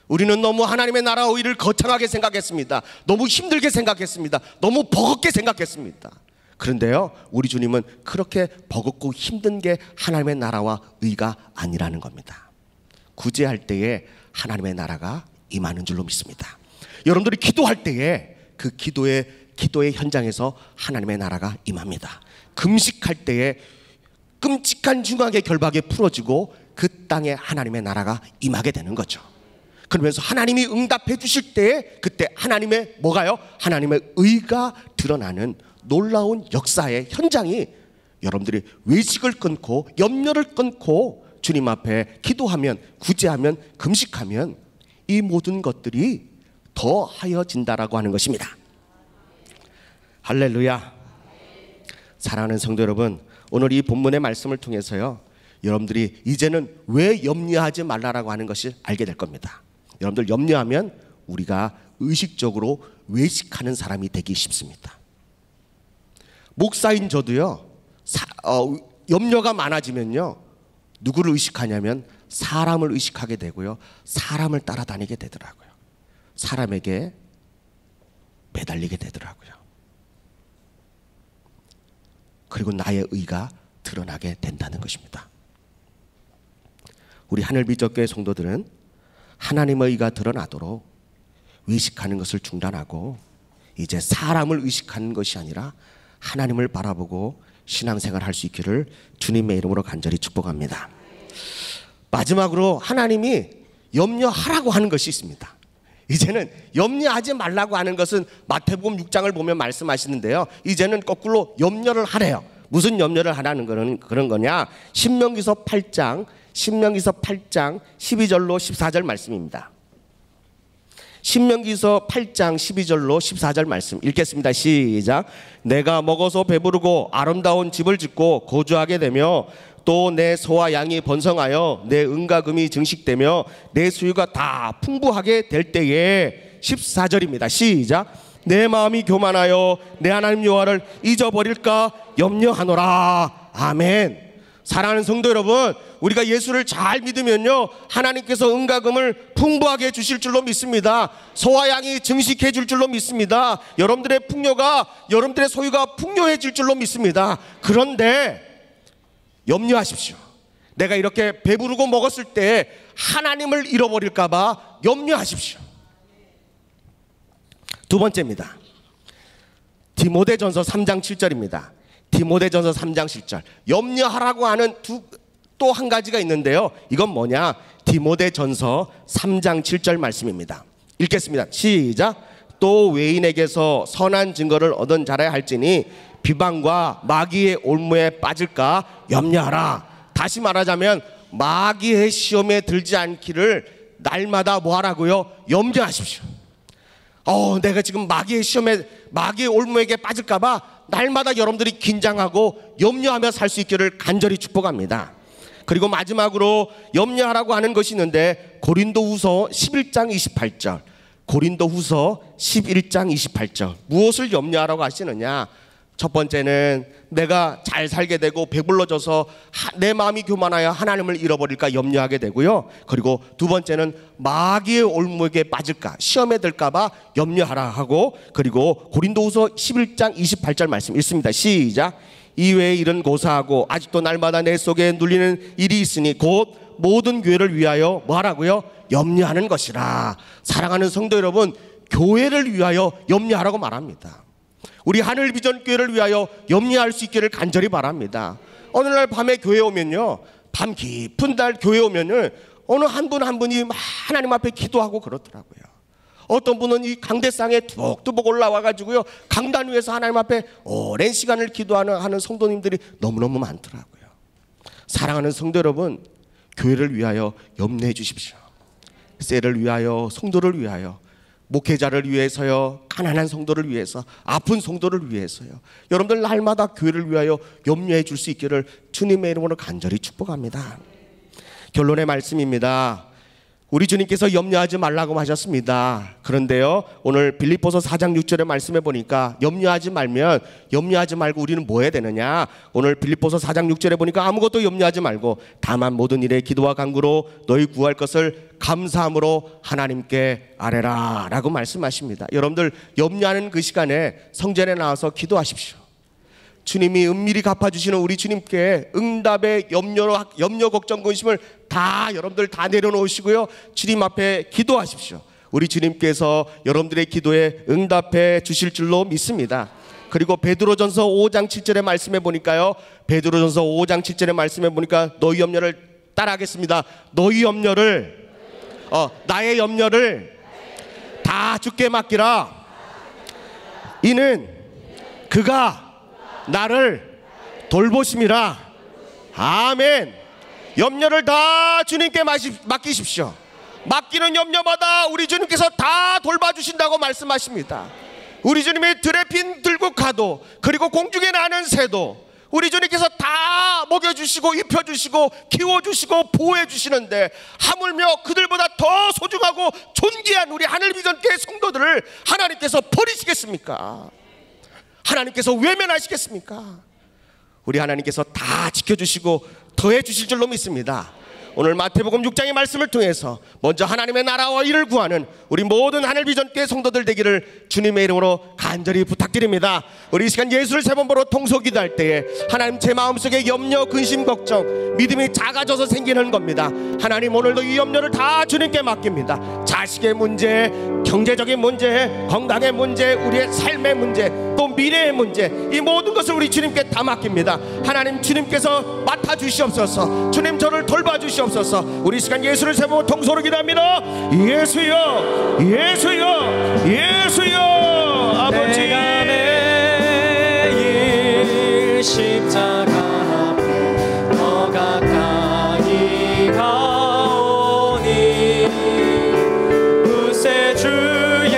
우리는 너무 하나님의 나라와 의를 거창하게 생각했습니다. 너무 힘들게 생각했습니다. 너무 버겁게 생각했습니다. 그런데요, 우리 주님은 그렇게 버겁고 힘든 게 하나님의 나라와 의가 아니라는 겁니다. 구제할 때에 하나님의 나라가 임하는 줄로 믿습니다. 여러분들이 기도할 때에 그 기도의 현장에서 하나님의 나라가 임합니다. 금식할 때에 끔찍한 중앙의 결박이 풀어지고 그 땅에 하나님의 나라가 임하게 되는 거죠. 그러면서 하나님이 응답해 주실 때에 그때 하나님의 뭐가요? 하나님의 의가 드러나는 놀라운 역사의 현장이, 여러분들이 외식을 끊고 염려를 끊고 주님 앞에 기도하면, 구제하면, 금식하면 이 모든 것들이 더하여진다라고 하는 것입니다. 할렐루야. 사랑하는 성도 여러분, 오늘 이 본문의 말씀을 통해서요, 여러분들이 이제는 왜 염려하지 말라라고 하는 것을 알게 될 겁니다. 여러분들 염려하면 우리가 의식적으로 외식하는 사람이 되기 쉽습니다. 목사인 저도요, 염려가 많아지면요, 누구를 의식하냐면 사람을 의식하게 되고요, 사람을 따라다니게 되더라고요. 사람에게 매달리게 되더라고요. 그리고 나의 의가 드러나게 된다는 것입니다. 우리 하늘미적교회 성도들은 하나님의 의가 드러나도록 의식하는 것을 중단하고 이제 사람을 의식하는 것이 아니라 하나님을 바라보고 신앙생활을 할 수 있기를 주님의 이름으로 간절히 축복합니다. 마지막으로 하나님이 염려하라고 하는 것이 있습니다. 이제는 염려하지 말라고 하는 것은 마태복음 6장을 보면 말씀하시는데요, 이제는 거꾸로 염려를 하래요. 무슨 염려를 하라는 그런 거냐? 신명기서 8장 12절로 14절 말씀입니다. 신명기서 8장 12절로 14절 말씀 읽겠습니다. 시작. 내가 먹어서 배부르고 아름다운 집을 짓고 거주하게 되며 또 내 소와 양이 번성하여 내 은과 금이 증식되며 내 수유가 다 풍부하게 될 때에 14절입니다. 시작. 내 마음이 교만하여 내 하나님 여호와를 잊어버릴까 염려하노라. 아멘. 사랑하는 성도 여러분, 우리가 예수를 잘 믿으면요, 하나님께서 은과 금을 풍부하게 주실 줄로 믿습니다. 소와 양이 증식해 줄 줄로 믿습니다. 여러분들의 풍요가, 여러분들의 소유가 풍요해질 줄로 믿습니다. 그런데 염려하십시오. 내가 이렇게 배부르고 먹었을 때 하나님을 잃어버릴까 봐 염려하십시오. 두 번째입니다. 디모데전서 3장 7절입니다. 디모데전서 3장 7절. 염려하라고 하는 또 한 가지가 있는데요, 이건 뭐냐? 디모데전서 3장 7절 말씀입니다. 읽겠습니다. 시작. 또 외인에게서 선한 증거를 얻은 자라야 할지니 비방과 마귀의 올무에 빠질까 염려하라. 다시 말하자면 마귀의 시험에 들지 않기를 날마다 뭐 하라고요? 염려하십시오. 내가 지금 마귀의 시험에, 마귀의 올무에게 빠질까봐 날마다 여러분들이 긴장하고 염려하며 살 수 있기를 간절히 축복합니다. 그리고 마지막으로 염려하라고 하는 것이 있는데, 고린도후서 11장 28절, 고린도후서 11장 28절. 무엇을 염려하라고 하시느냐? 첫 번째는 내가 잘 살게 되고 배불러져서 내 마음이 교만하여 하나님을 잃어버릴까 염려하게 되고요. 그리고 두 번째는 마귀의 올무에게 빠질까, 시험에 들까봐 염려하라 하고, 그리고 고린도후서 11장 28절 말씀 읽습니다. 시작. 이외의 일은 고사하고 아직도 날마다 내 속에 눌리는 일이 있으니 곧 모든 교회를 위하여 뭐하라고요? 염려하는 것이라. 사랑하는 성도 여러분, 교회를 위하여 염려하라고 말합니다. 우리 하늘비전교회를 위하여 염려할 수 있기를 간절히 바랍니다. 어느 날 밤에 교회 오면요, 밤 깊은 날 교회 오면은 어느 한 분 한 분이 하나님 앞에 기도하고 그렇더라고요. 어떤 분은 이 강대상에 뚜벅뚜벅 올라와가지고요, 강단 위에서 하나님 앞에 오랜 시간을 기도하는 성도님들이 너무너무 많더라고요. 사랑하는 성도 여러분, 교회를 위하여 염려해 주십시오. 셀을 위하여, 성도를 위하여, 목회자를 위해서요, 가난한 성도를 위해서, 아픈 성도를 위해서요, 여러분들 날마다 교회를 위하여 염려해 줄 수 있기를 주님의 이름으로 간절히 축복합니다. 결론의 말씀입니다. 우리 주님께서 염려하지 말라고 하셨습니다. 그런데요, 오늘 빌립보서 4장 6절의 말씀해 보니까 염려하지 말고 우리는 뭐 해야 되느냐? 오늘 빌립보서 4장 6절에 보니까 아무것도 염려하지 말고 다만 모든 일에 기도와 간구로 너희 구할 것을 감사함으로 하나님께 아뢰라 라고 말씀하십니다. 여러분들 염려하는 그 시간에 성전에 나와서 기도하십시오. 주님이 은밀히 갚아주시는 우리 주님께 응답의 염려 걱정 근심을 다 여러분들 다 내려놓으시고요, 주님 앞에 기도하십시오. 우리 주님께서 여러분들의 기도에 응답해 주실 줄로 믿습니다. 그리고 베드로전서 5장 7절의 말씀해 보니까요, 베드로전서 5장 7절의 말씀해 보니까 너희 염려를 따라하겠습니다. 너희 염려를 나의 염려를 다 주께 맡기라. 이는 그가 나를 돌보심이라. 아멘. 염려를 다 주님께 맡기십시오. 맡기는 염려마다 우리 주님께서 다 돌봐주신다고 말씀하십니다. 우리 주님이 들에 핀 들고 가도, 그리고 공중에 나는 새도 우리 주님께서 다 먹여주시고 입혀주시고 키워주시고 보호해주시는데, 하물며 그들보다 더 소중하고 존귀한 우리 하늘비전교회 성도들을 하나님께서 버리시겠습니까? 하나님께서 외면하시겠습니까? 우리 하나님께서 다 지켜주시고 더해 주실 줄로 믿습니다. 오늘 마태복음 6장의 말씀을 통해서 먼저 하나님의 나라와 일을 구하는 우리 모든 하늘비전교회 성도들 되기를 주님의 이름으로 간절히 부탁드립니다. 우리 이 시간 예수를 세 번 보러 통속기도할 때에 하나님, 제 마음속에 염려, 근심, 걱정, 믿음이 작아져서 생기는 겁니다. 하나님, 오늘도 이 염려를 다 주님께 맡깁니다. 자식의 문제, 경제적인 문제, 건강의 문제, 우리의 삶의 문제, 또 미래의 문제, 이 모든 것을 우리 주님께 다 맡깁니다. 하나님, 주님께서 맡아주시옵소서. 주님, 저를 돌봐주시옵소서. 우리 시간 예수를 세 번 통소로 기도합니다. 예수여, 예수여, 예수여. 아버지, 내가 매일 십자가 앞에 더 가까이 가오니 구세주의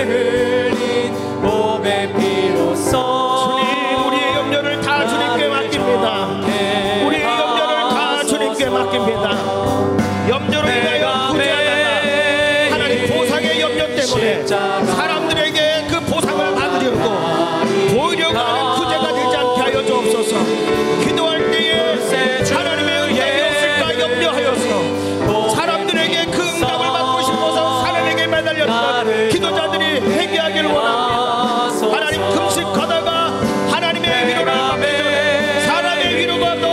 흘린 몸의 피로써 주님, 우리의 염려를 다 주님께 맡깁니다. 우리의 염려를 다 주님께 맡깁니다. 염려로 인하여 구제하다가 하나님 보상의 염려 때문에 사람들에게 그 보상을 받으려고 보이려고 하는 구제가 되지 않게 하여 주옵소서. 기도할 때에 하나님의 응답이 없을까 염려하여서 사람들에게 그 응답을 받고 싶어서 사람에게 매달렸던 기도자들이 회개하기를 원합니다. 하나님, 금식하다가 하나님의 위로를 받기 전에 사람의 위로가 더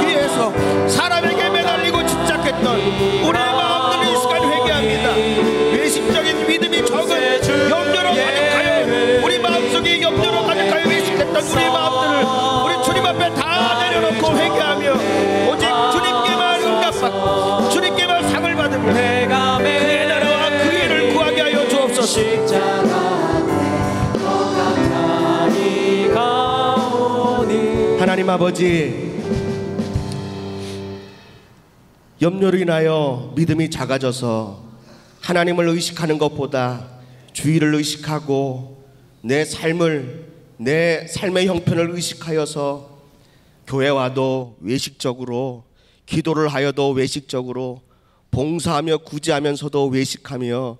귀해서 사람에게 매달리고 집착했던 우리의 마음들을 이 시간 회개합니다. 외식적인 믿음이 적은 염려로 가득하여 우리 마음속에 염려로 가득하여 외식했던 우리의 마음들을 우리 주님 앞에 다 내려놓고 회개하며 오직 주님께만 응답받고 주님께만 상을 받으며 그의 나라와 그의 일을 구하게 하여 주옵소서. 하나님 아버지, 염려로 인하여 믿음이 작아져서 하나님을 의식하는 것보다 주의를 의식하고 내 삶의 형편을 의식하여서 교회 와도 외식적으로, 기도를 하여도 외식적으로, 봉사하며 구제하면서도 외식하며,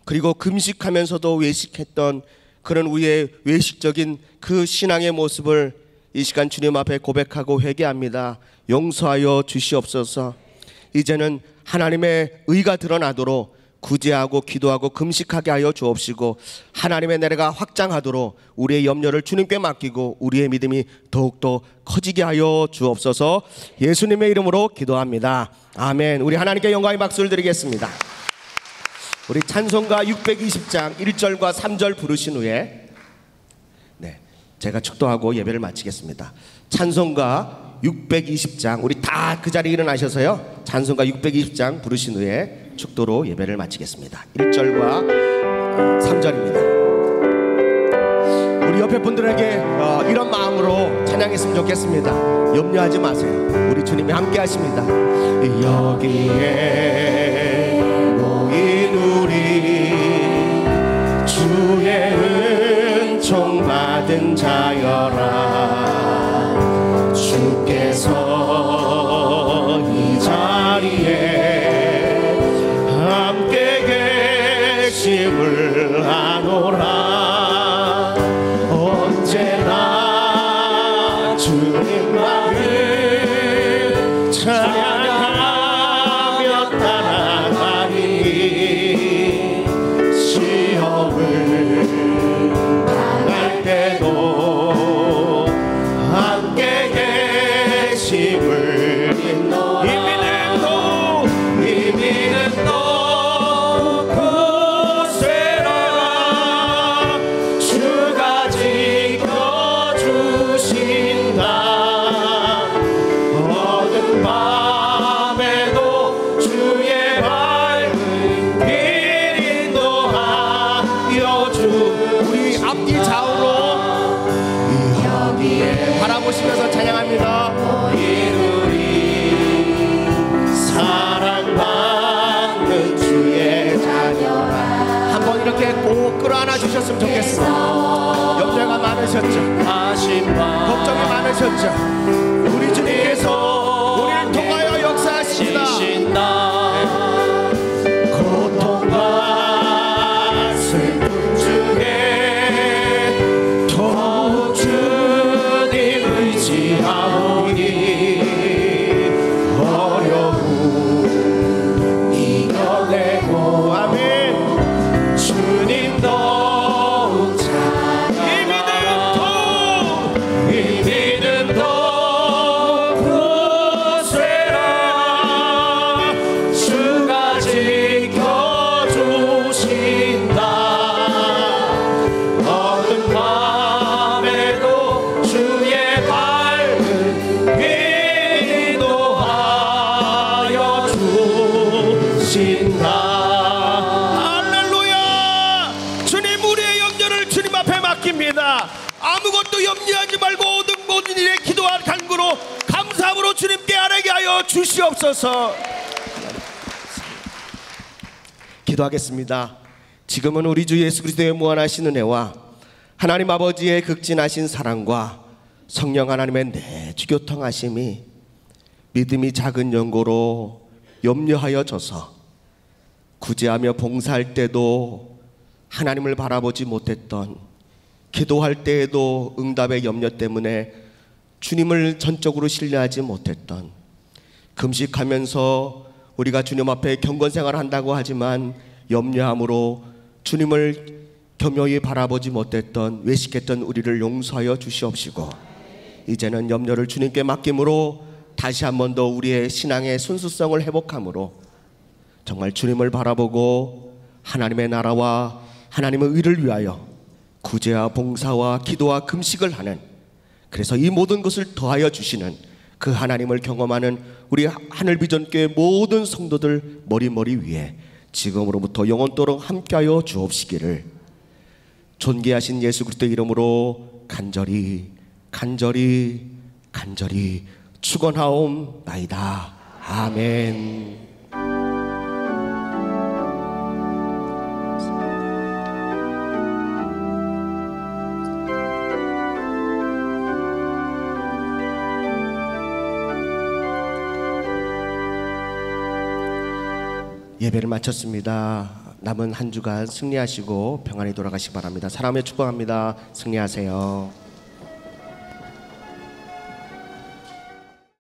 그리고 금식하면서도 외식했던 그런 우리의 외식적인 그 신앙의 모습을 이 시간 주님 앞에 고백하고 회개합니다. 용서하여 주시옵소서. 이제는 하나님의 의가 드러나도록 구제하고 기도하고 금식하게 하여 주옵시고, 하나님의 나라가 확장하도록 우리의 염려를 주님께 맡기고 우리의 믿음이 더욱더 커지게 하여 주옵소서. 예수님의 이름으로 기도합니다. 아멘. 우리 하나님께 영광의 박수를 드리겠습니다. 우리 찬송가 620장 1절과 3절 부르신 후에 제가 축도하고 예배를 마치겠습니다. 찬송가 620장, 우리 다 그 자리에 일어나셔서요, 찬송가 620장 부르신 후에 축도로 예배를 마치겠습니다. 1절과 3절입니다. 우리 옆에 분들에게 이런 마음으로 찬양했으면 좋겠습니다. 염려하지 마세요. 우리 주님이 함께 하십니다. 여기에 모인 우리 주의 은총 받은 자여라. 주께서 이 자리에 함께 계심을 아노라. 언제나 주님만을 찬양하며 따라가니 시험을 당할 때도 함께 계심을 이미는 또 굳세라. 주가 지켜주신다. 어두운 밤에도 주의 밝은 빛 인도하여 주. 우리 앞뒤 좌우로 여기에 바라보시면서 찬양합니다. 사랑받는 주의 자녀라. 한번 이렇게 꼭 끌어안아 주셨으면 좋겠습니다. 염려가 많으셨죠? 걱정이 많으셨죠? 우리 주님께서 우리를 통하여 역사하십니다. 고통과 슬픔 중에 더욱 주님 의지하오니 어려움 이겨내고. 아멘. 주님 더욱 찬양하라. 이 믿음 더욱 굳세라. 주가 지켜주신다. 어두운 밤에도 주의 밝은 빛 인도하여 주신다. 할렐루야. 주님, 우리의 염려를 주님 앞에 맡깁니다. 아무것도 염려하지 말고 모든 일에 기도와 간구로 감사함으로 주님께 아뢰게 하여 주시옵소서. 기도하겠습니다. 지금은 우리 주 예수 그리스도의 무한하신 은혜와 하나님 아버지의 극진하신 사랑과 성령 하나님의 내주교통하심이 믿음이 작은 연고로 염려하여져서 구제하며 봉사할 때도 하나님을 바라보지 못했던, 기도할 때에도 응답의 염려 때문에 주님을 전적으로 신뢰하지 못했던, 금식하면서 우리가 주님 앞에 경건생활을 한다고 하지만 염려함으로 주님을 겸허히 바라보지 못했던, 외식했던 우리를 용서하여 주시옵시고, 이제는 염려를 주님께 맡김으로 다시 한 번 더 우리의 신앙의 순수성을 회복함으로 정말 주님을 바라보고 하나님의 나라와 하나님의 의를 위하여 구제와 봉사와 기도와 금식을 하는, 그래서 이 모든 것을 더하여 주시는 그 하나님을 경험하는 우리 하늘비전교회 모든 성도들 머리 위에 지금으로부터 영원토록 함께하여 주옵시기를 존귀하신 예수 그리스도의 이름으로 간절히 축원하옵나이다. 아멘. 예배를 마쳤습니다. 남은 한 주간 승리하시고 평안히 돌아가시기 바랍니다. 사랑하며 축복합니다. 승리하세요.